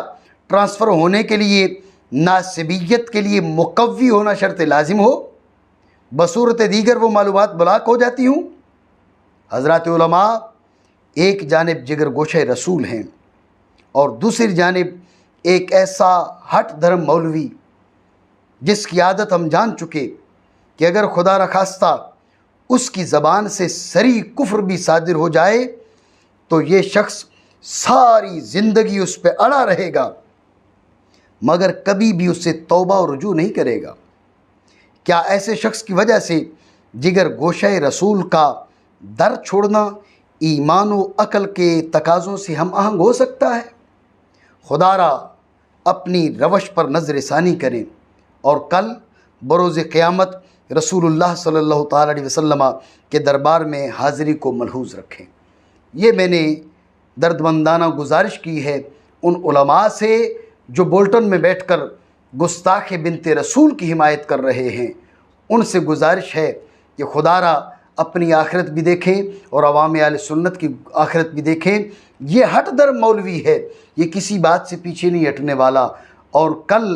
ٹرانسفر ہونے کے لیے ناسبیت کے لیے مقوی ہونا شرط لازم ہو، بصورت دیگر وہ معلومات بلاک ہو جاتی ہوں؟ حضرات علماء ایک جانب جگر گوشہ رسول ہیں، اور دوسری جانب ایک ایسا ہٹ دھرم مولوی جس کی عادت ہم جان چکے کہ اگر خدا نخواستہ اس کی زبان سے صریح کفر بھی صادر ہو جائے تو یہ شخص ساری زندگی اس پہ اڑا رہے گا، مگر کبھی بھی اس سے توبہ و رجوع نہیں کرے گا۔ کیا ایسے شخص کی وجہ سے جگر گوشہ رسول کا در چھوڑنا ایمان و عقل کے تقاضوں سے ہم آہنگ ہو سکتا ہے؟ خدا را اپنی روش پر نظر ثانی کریں، اور کل بروز قیامت رسول اللہ صلی اللہ تعالیٰ علیہ وسلم کے دربار میں حاضری کو ملحوظ رکھیں۔ یہ میں نے دردمندانہ گزارش کی ہے ان علماء سے جو بولٹن میں بیٹھ کر گستاخ بنت رسول کی حمایت کر رہے ہیں۔ ان سے گزارش ہے کہ خدا را اپنی آخرت بھی دیکھیں اور عوام اہل سنت کی آخرت بھی دیکھیں۔ یہ ہٹ در مولوی ہے، یہ کسی بات سے پیچھے نہیں ہٹنے والا، اور کل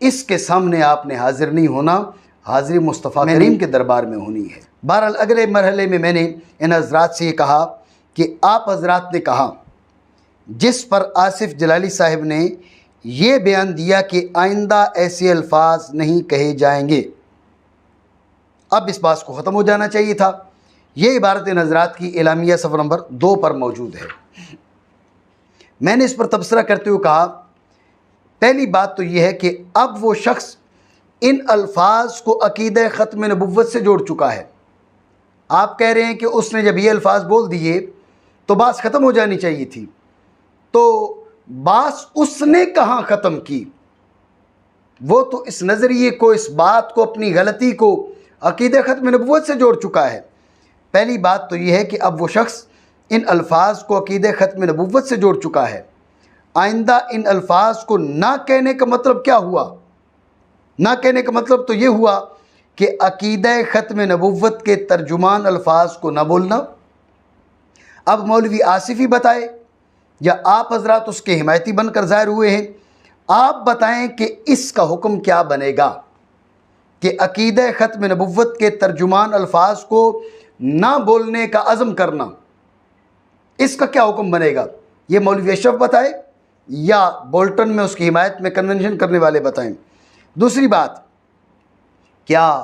اس کے سامنے آپ نے حاضر نہیں ہونا، حاضری مصطفیٰ کریم کے دربار میں ہونی ہے۔ بہرحال اگلے مرحلے میں نے ان حضرات سے یہ کہا کہ آپ حضرات نے کہا جس پر آصف جلالی صاحب نے یہ بیان دیا کہ آئندہ ایسے الفاظ نہیں کہے جائیں گے، اب اس بات کو ختم ہو جانا چاہیے تھا۔ یہ عبارت ان حضرات کی اعلامیہ صفحہ نمبر 2 پر موجود ہے۔ میں نے اس پر تبصرہ کرتے ہوئے کہا پہلی بات تو یہ ہے کہ اب وہ شخص ان الفاظ کو عقیدہ ختم نبوت سے جوڑ چکا ہے۔ آپ کہہ رہے ہیں کہ اس نے جب یہ الفاظ بول دیے تو بات ختم ہو جانی چاہیے تھی، تو بات اس نے کہاں ختم کی؟ وہ تو اس نظریے کو، اس بات کو، اپنی غلطی کو عقیدہ ختم نبوت سے جوڑ چکا ہے۔ پہلی بات تو یہ ہے کہ اب وہ شخص ان الفاظ کو عقیدہ ختم نبوت سے جوڑ چکا ہے۔ آئندہ ان الفاظ کو نہ کہنے کا مطلب کیا ہوا؟ نہ کہنے کا مطلب تو یہ ہوا کہ عقیدہ ختم نبوت کے ترجمان الفاظ کو نہ بولنا۔ اب مولوی آصف ہی بتائے یا آپ حضرات اس کے حمایتی بن کر ظاہر ہوئے ہیں، آپ بتائیں کہ اس کا حکم کیا بنے گا کہ عقیدہ ختم نبوت کے ترجمان الفاظ کو نہ بولنے کا عزم کرنا، اس کا کیا حکم بنے گا؟ یہ مولوی اشرف بتائے یا بولٹن میں اس کی حمایت میں کنونشن کرنے والے بتائیں۔ دوسری بات، کیا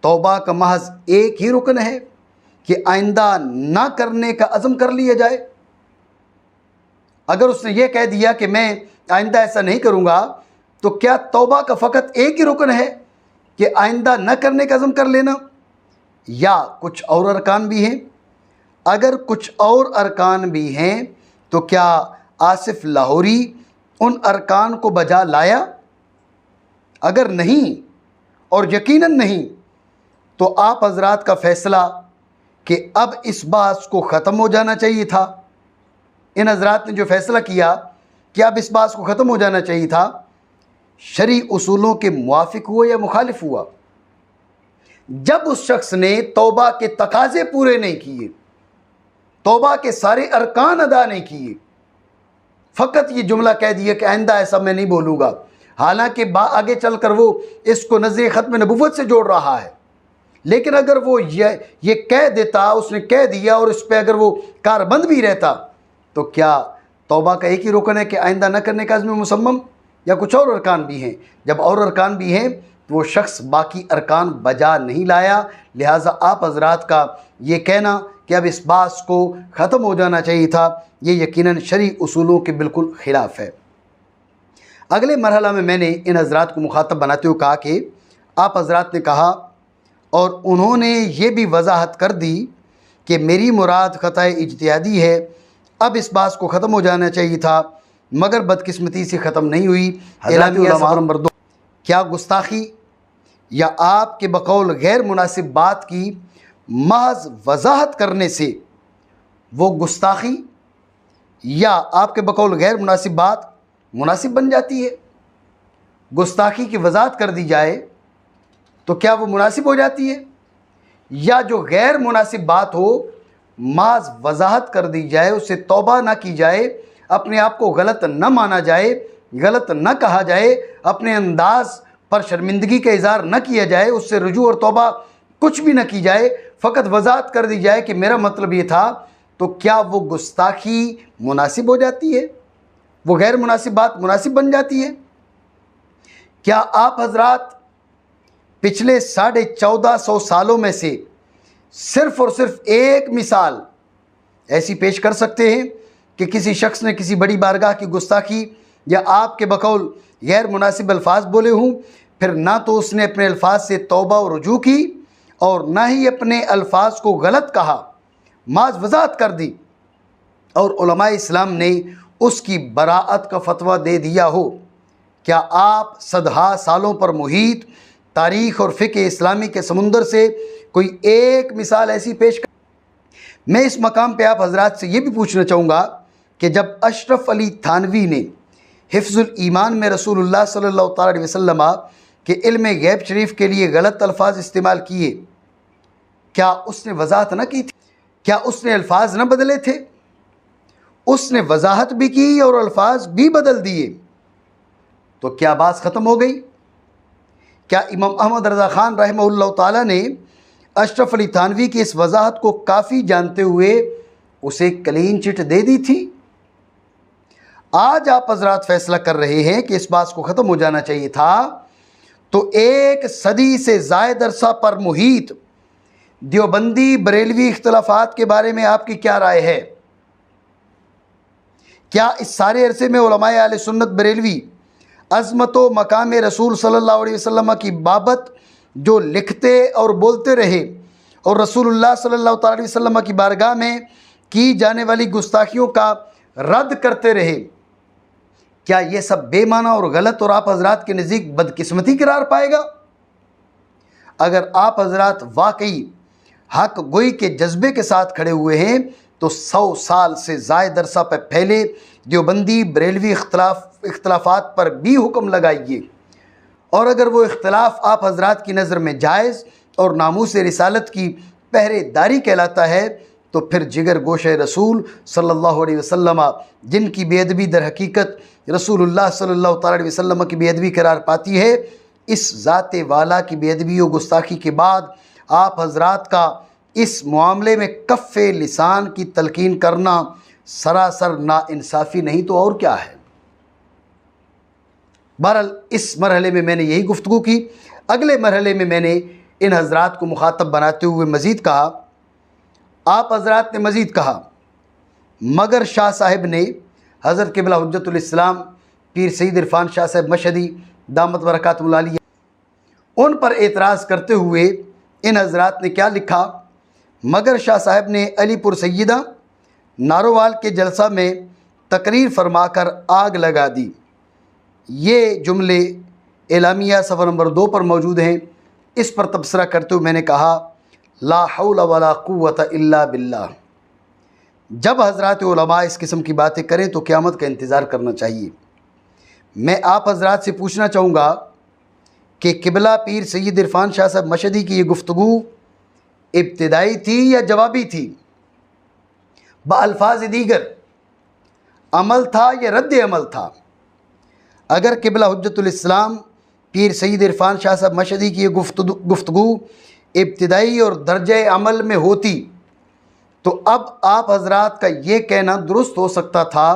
توبہ کا محض ایک ہی رکن ہے کہ آئندہ نہ کرنے کا عزم کر لیا جائے؟ اگر اس نے یہ کہہ دیا کہ میں آئندہ ایسا نہیں کروں گا، تو کیا توبہ کا فقط ایک ہی رکن ہے کہ آئندہ نہ کرنے کا عزم کر لینا، یا کچھ اور ارکان بھی ہیں؟ اگر کچھ اور ارکان بھی ہیں تو کیا آصف لاہوری ان ارکان کو بجا لایا؟ اگر نہیں، اور یقیناً نہیں، تو آپ حضرات کا فیصلہ کہ اب اس بات کو ختم ہو جانا چاہیے تھا، ان حضرات نے جو فیصلہ کیا کہ اب اس بات کو ختم ہو جانا چاہیے تھا، شرعی اصولوں کے موافق ہوا یا مخالف ہوا؟ جب اس شخص نے توبہ کے تقاضے پورے نہیں کیے، توبہ کے سارے ارکان ادا نہیں کیے، فقط یہ جملہ کہہ دیا کہ آئندہ ایسا میں نہیں بولوں گا، حالانکہ آگے چل کر وہ اس کو نظر ختم نبوت سے جوڑ رہا ہے، لیکن اگر وہ یہ کہہ دیتا، اس نے کہہ دیا اور اس پہ اگر وہ کاربند بھی رہتا، تو کیا توبہ کا ایک ہی رکن ہے کہ آئندہ نہ کرنے کا عزم مصمم، یا کچھ اور ارکان بھی ہیں؟ جب اور ارکان بھی ہیں تو وہ شخص باقی ارکان بجا نہیں لایا، لہٰذا آپ حضرات کا یہ کہنا کہ اب اس بات کو ختم ہو جانا چاہیے تھا، یہ یقیناً شرعی اصولوں کے بالکل خلاف ہے۔ اگلے مرحلہ میں نے ان حضرات کو مخاطب بناتے ہوئے کہا کہ آپ حضرات نے کہا اور انہوں نے یہ بھی وضاحت کر دی کہ میری مراد خطا اجتہادی ہے، اب اس بات کو ختم ہو جانا چاہیے تھا مگر بدقسمتی سے ختم نہیں ہوئی۔ اعلامیہ صفحہ نمبر 2۔ کیا گستاخی یا آپ کے بقول غیر مناسب بات کی محض وضاحت کرنے سے وہ گستاخی یا آپ کے بقول غیر مناسب بات مناسب بن جاتی ہے؟ گستاخی کی وضاحت کر دی جائے تو کیا وہ مناسب ہو جاتی ہے، یا جو غیر مناسب بات ہو محض وضاحت کر دی جائے، اس سے توبہ نہ کی جائے، اپنے آپ کو غلط نہ مانا جائے، غلط نہ کہا جائے، اپنے انداز پر شرمندگی کا اظہار نہ کیا جائے، اس سے رجوع اور توبہ کچھ بھی نہ کی جائے، فقط وضاحت کر دی جائے کہ میرا مطلب یہ تھا، تو کیا وہ گستاخی مناسب ہو جاتی ہے؟ وہ غیر مناسب بات مناسب بن جاتی ہے؟ کیا آپ حضرات پچھلے 1450 سالوں میں سے صرف اور صرف ایک مثال ایسی پیش کر سکتے ہیں کہ کسی شخص نے کسی بڑی بارگاہ کی گستاخی یا آپ کے بقول غیر مناسب الفاظ بولے ہوں، پھر نہ تو اس نے اپنے الفاظ سے توبہ و رجوع کی اور نہ ہی اپنے الفاظ کو غلط کہا، محض وضاحت کر دی اور علماء اسلام نے اس کی براءت کا فتویٰ دے دیا ہو؟ کیا آپ صدہا سالوں پر محیط تاریخ اور فقہ اسلامی کے سمندر سے کوئی ایک مثال ایسی پیش کر؟ میں اس مقام پہ آپ حضرات سے یہ بھی پوچھنا چاہوں گا کہ جب اشرف علی تھانوی نے حفظ الایمان میں رسول اللہ صلی اللہ تعالی علیہ وسلم کے علم غیب شریف کے لیے غلط الفاظ استعمال کیے، کیا اس نے وضاحت نہ کی تھی؟ کیا اس نے الفاظ نہ بدلے تھے؟ اس نے وضاحت بھی کی اور الفاظ بھی بدل دیے، تو کیا بات ختم ہو گئی؟ کیا امام احمد رضا خان رحمہ اللہ تعالیٰ نے اشرف علی تھانوی کی اس وضاحت کو کافی جانتے ہوئے اسے کلین چٹ دے دی تھی؟ آج آپ حضرات فیصلہ کر رہے ہیں کہ اس بات کو ختم ہو جانا چاہیے تھا، تو ایک صدی سے زائد عرصہ پر محیط دیوبندی بریلوی اختلافات کے بارے میں آپ کی کیا رائے ہے؟ کیا اس سارے عرصے میں علماء اہل سنت بریلوی عظمت و مقام رسول صلی اللہ علیہ وسلم کی بابت جو لکھتے اور بولتے رہے اور رسول اللہ صلی اللہ تعالی علیہ وسلم کی بارگاہ میں کی جانے والی گستاخیوں کا رد کرتے رہے، کیا یہ سب بے معنی اور غلط اور آپ حضرات کے نزدیک بدقسمتی قرار پائے گا؟ اگر آپ حضرات واقعی حق گوئی کے جذبے کے ساتھ کھڑے ہوئے ہیں تو 100 سال سے زائد عرصہ پہ پھیلے دیوبندی بریلوی اختلافات پر بھی حکم لگائیے، اور اگر وہ اختلاف آپ حضرات کی نظر میں جائز اور ناموس رسالت کی پہرے داری کہلاتا ہے تو پھر جگر گوشہ رسول صلی اللہ علیہ وسلم جن کی بے ادبی در حقیقت رسول اللہ صلی اللہ تعالی علیہ وسلم کی بے ادبی قرار پاتی ہے، اس ذات والا کی بے ادبی و گستاخی کے بعد آپ حضرات کا اس معاملے میں کف لسان کی تلقین کرنا سراسر ناانصافی نہیں تو اور کیا ہے؟ بہرحال اس مرحلے میں نے یہی گفتگو کی۔ اگلے مرحلے میں نے ان حضرات کو مخاطب بناتے ہوئے مزید کہا، آپ حضرات نے مزید کہا مگر شاہ صاحب نے حضرت قبلہ حجت الاسلام پیر سید عرفان شاہ صاحب مشہدی دامت برکاتہ العالیہ ان پر اعتراض کرتے ہوئے ان حضرات نے کیا لکھا؟ مگر شاہ صاحب نے علی پور سیدہ نارووال کے جلسہ میں تقریر فرما کر آگ لگا دی۔ یہ جملے اعلامیہ صفحہ نمبر 2 پر موجود ہیں۔ اس پر تبصرہ کرتے ہوئے میں نے کہا لا حول ولا قوت الا باللہ۔ جب حضرات علماء اس قسم کی باتیں کریں تو قیامت کا انتظار کرنا چاہیے۔ میں آپ حضرات سے پوچھنا چاہوں گا کہ قبلہ پیر سید عرفان شاہ صاحب مشہدی کی یہ گفتگو ابتدائی تھی یا جوابی تھی؟ بألفاظ دیگر عمل تھا یا رد عمل تھا؟ اگر قبلہ حجت الاسلام پیر سید عرفان شاہ صاحب مشہدی کی یہ گفتگو ابتدائی اور درجہ عمل میں ہوتی تو اب آپ حضرات کا یہ کہنا درست ہو سکتا تھا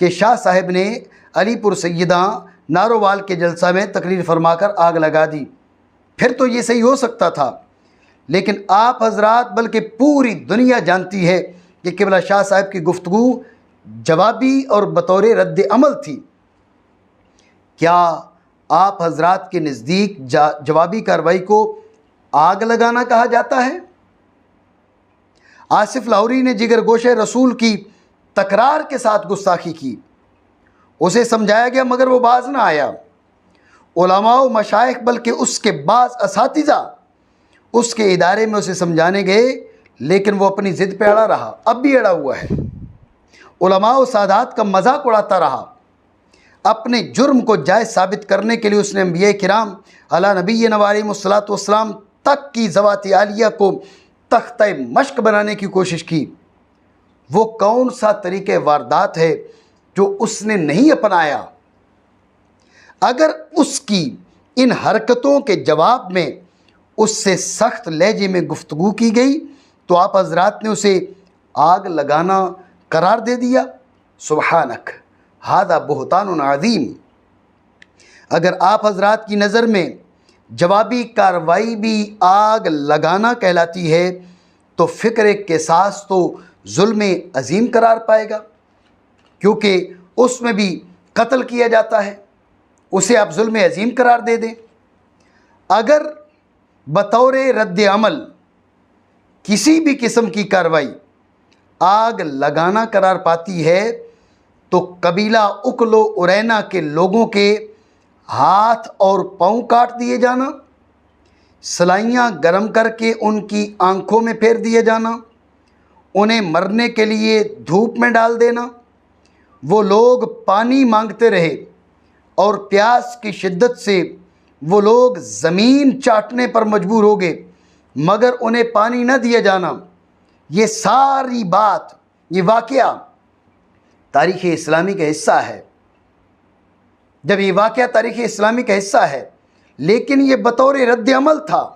کہ شاہ صاحب نے علی پور سیدہ نارووال کے جلسہ میں تقریر فرما کر آگ لگا دی، پھر تو یہ صحیح ہو سکتا تھا۔ لیکن آپ حضرات بلکہ پوری دنیا جانتی ہے کہ قبلہ شاہ صاحب کی گفتگو جوابی اور بطور رد عمل تھی۔ کیا آپ حضرات کے نزدیک جوابی کارروائی کو آگ لگانا کہا جاتا ہے؟ آصف لاہوری نے جگر گوشہ رسول کی تکرار کے ساتھ گستاخی کی، اسے سمجھایا گیا مگر وہ باز نہ آیا۔ علماء و مشائخ بلکہ اس کے بعض اساتذہ اس کے ادارے میں اسے سمجھانے گئے، لیکن وہ اپنی ضد پہ اڑا رہا، اب بھی اڑا ہوا ہے۔ علماء و سادات کا مذاق اڑاتا رہا۔ اپنے جرم کو جائز ثابت کرنے کے لیے اس نے انبیاء کرام علی نبینا علیہم الصلاۃ والسلام تک کی ذوات عالیہ کو تختہ مشق بنانے کی کوشش کی۔ وہ کون سا طریقہ واردات ہے جو اس نے نہیں اپنایا؟ اگر اس کی ان حرکتوں کے جواب میں اس سے سخت لہجے میں گفتگو کی گئی تو آپ حضرات نے اسے آگ لگانا قرار دے دیا۔ سبحانک ھذا بہتان عظیم۔ اگر آپ حضرات کی نظر میں جوابی کارروائی بھی آگ لگانا کہلاتی ہے تو فکر قصاص تو ظلم عظیم قرار پائے گا، کیونکہ اس میں بھی قتل کیا جاتا ہے، اسے آپ ظلم عظیم قرار دے دیں۔ اگر بطور رد عمل کسی بھی قسم کی کارروائی آگ لگانا قرار پاتی ہے تو قبیلہ اکل و ارینا کے لوگوں کے ہاتھ اور پاؤں کاٹ دیے جانا، سلائیاں گرم کر کے ان کی آنکھوں میں پھیر دیے جانا، انہیں مرنے کے لیے دھوپ میں ڈال دینا، وہ لوگ پانی مانگتے رہے اور پیاس کی شدت سے وہ لوگ زمین چاٹنے پر مجبور ہو گئے مگر انہیں پانی نہ دیا جانا، یہ ساری بات، یہ واقعہ تاریخ اسلامی کا حصہ ہے۔ جب یہ واقعہ تاریخ اسلامی کا حصہ ہے لیکن یہ بطور رد عمل تھا،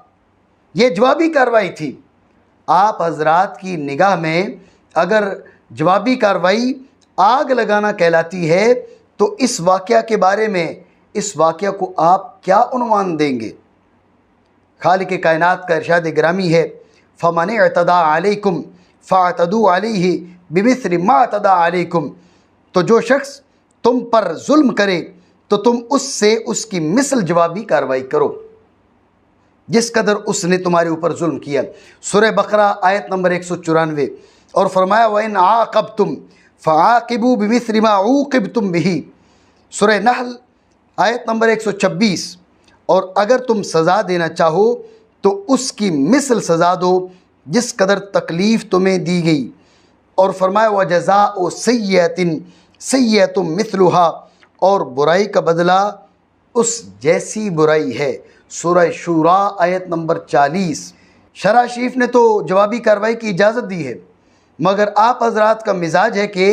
یہ جوابی کارروائی تھی۔ آپ حضرات کی نگاہ میں اگر جوابی کارروائی آگ لگانا کہلاتی ہے تو اس واقعہ کے بارے میں اس واقعہ کو آپ کیا عنوان دیں گے؟ خالق کائنات کا ارشاد گرامی ہے، فَمَنِ اعْتَدَىٰ عَلَيْكُمْ فَاعْتَدُوا عَلَيْهِ بِمِثْلِ مَا اعْتَدَىٰ عَلَيْكُمْ۔ تو جو شخص تم پر ظلم کرے تو تم اس سے اس کی مثل جوابی کارروائی کرو جس قدر اس نے تمہارے اوپر ظلم کیا۔ سورہ بقرہ آیت نمبر 194۔ اور فرمایا وَإِنْ عَاقَبْتُمْ فَعَاقِبُوا بِمِثْلِ مَا عُوقِبْتُمْ بِهِ۔ سورہ نحل آیت نمبر 126۔ اور اگر تم سزا دینا چاہو تو اس کی مثل سزا دو جس قدر تکلیف تمہیں دی گئی۔ اور فرمایا وَجَزَاءُ سَیِّئَةٍ سَیِّئَةٌ مِثْلُهَا، اور برائی کا بدلہ اس جیسی برائی ہے۔ سورہ شورا آیت نمبر 40۔ شرع شریف نے تو جوابی کارروائی کی اجازت دی ہے مگر آپ حضرات کا مزاج ہے کہ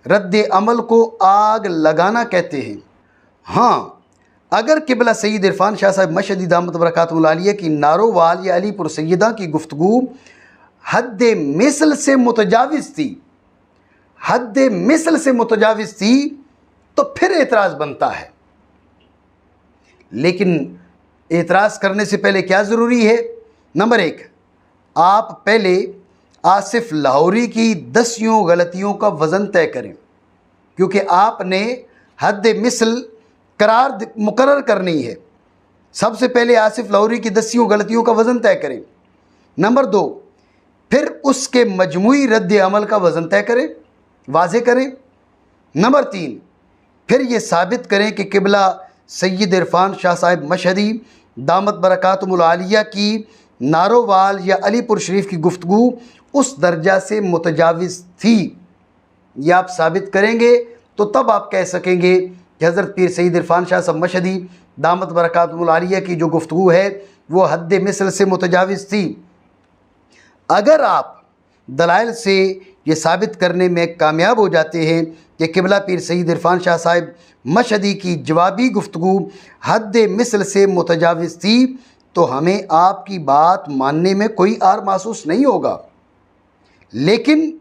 رد عمل کو آگ لگانا کہتے ہیں۔ ہاں، اگر قبلہ سید عرفان شاہ صاحب مشہدی دامت برکاتہ العالیہ کی نارووال یا علی پور سیدہ کی گفتگو حد مثل سے متجاوز تھی، حد مثل سے متجاوز تھی تو پھر اعتراض بنتا ہے۔ لیکن اعتراض کرنے سے پہلے کیا ضروری ہے؟ نمبر 1، آپ پہلے آصف لاہوری کی 10 غلطیوں کا وزن طے کریں، کیونکہ آپ نے حد مثل مقرر کرنی ہے۔ سب سے پہلے آصف لاہوری کی 10 غلطیوں کا وزن طے کریں۔ نمبر 2، پھر اس کے مجموعی رد عمل کا وزن طے کریں، واضح کریں۔ نمبر 3، پھر یہ ثابت کریں کہ قبلہ سید عرفان شاہ صاحب مشہدی دامت برکاتہم العالیہ کی نارووال یا علی پور شریف کی گفتگو اس درجہ سے متجاوز تھی۔ یہ آپ ثابت کریں گے تو تب آپ کہہ سکیں گے کہ حضرت پیر سید عرفان شاہ صاحب مشہدی دامت برکاتہم العالیہ کی جو گفتگو ہے وہ حد مثل سے متجاوز تھی۔ اگر آپ دلائل سے یہ ثابت کرنے میں کامیاب ہو جاتے ہیں کہ قبلہ پیر سید عرفان شاہ صاحب مشہدی کی جوابی گفتگو حد مثل سے متجاوز تھی تو ہمیں آپ کی بات ماننے میں کوئی عار محسوس نہیں ہوگا، لیکن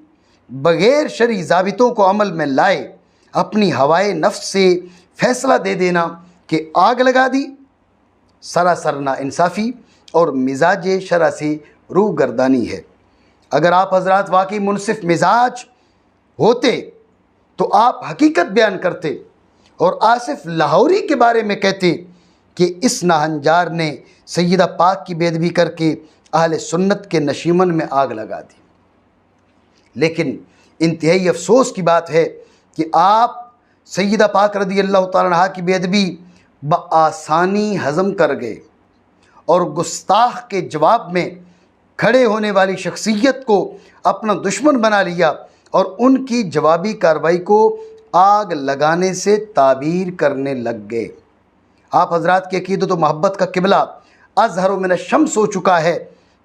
بغیر شرعی ضابطوں کو عمل میں لائے اپنی ہوائے نفس سے فیصلہ دے دینا کہ آگ لگا دی، سراسر ناانصافی اور مزاج شرع سے روح گردانی ہے۔ اگر آپ حضرات واقعی منصف مزاج ہوتے تو آپ حقیقت بیان کرتے اور آصف لاہوری کے بارے میں کہتے کہ اس ناہنجار نے سیدہ پاک کی بے ادبی کر کے اہل سنت کے نشیمن میں آگ لگا دی۔ لیکن انتہائی افسوس کی بات ہے کہ آپ سیدہ پاک رضی اللہ تعالیٰ عنہا کی بے ادبی بآسانی ہضم کر گئے اور گستاخ کے جواب میں کھڑے ہونے والی شخصیت کو اپنا دشمن بنا لیا اور ان کی جوابی کارروائی کو آگ لگانے سے تعبیر کرنے لگ گئے۔ آپ حضرات کی عقیدت و محبت کا قبلہ اظہر من الشمس ہو چکا ہے،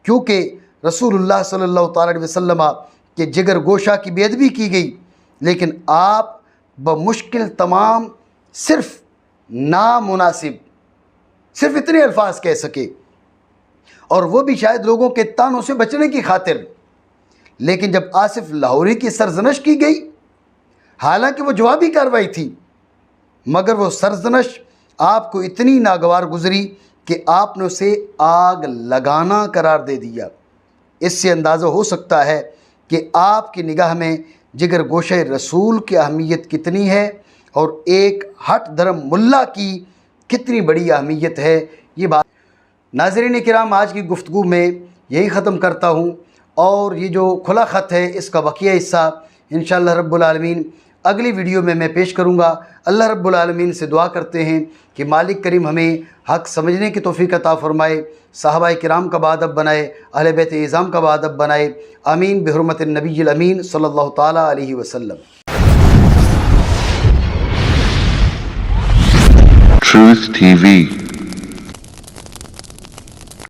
کیونکہ رسول اللہ صلی اللہ تعالیٰ علیہ وسلم کے جگر گوشہ کی بے ادبی کی گئی، لیکن آپ بمشکل تمام صرف نامناسب صرف اتنے الفاظ کہہ سکے، اور وہ بھی شاید لوگوں کے طعنوں سے بچنے کی خاطر۔ لیکن جب آصف لاہوری کی سرزنش کی گئی، حالانکہ وہ جوابی کارروائی تھی، مگر وہ سرزنش آپ کو اتنی ناگوار گزری کہ آپ نے اسے آگ لگانا قرار دے دیا۔ اس سے اندازہ ہو سکتا ہے کہ آپ کی نگاہ میں جگر گوشہ رسول کی اہمیت کتنی ہے اور ایک ہٹ دھرم ملا کی کتنی بڑی اہمیت ہے۔ یہ بات ناظرین کرام، آج کی گفتگو میں یہی ختم کرتا ہوں، اور یہ جو کھلا خط ہے اس کا بقیہ حصہ انشاءاللہ رب العالمین اگلی ویڈیو میں پیش کروں گا۔ اللہ رب العالمین سے دعا کرتے ہیں کہ مالک کریم ہمیں حق سمجھنے کی توفیق عطا فرمائے، صحابہ کرام کا باادب بنائے، اہل بیت اعظام کا باادب بنائے، آمین بحرمت النبی الامین صلی اللہ تعالیٰ علیہ وسلم۔ Truth TV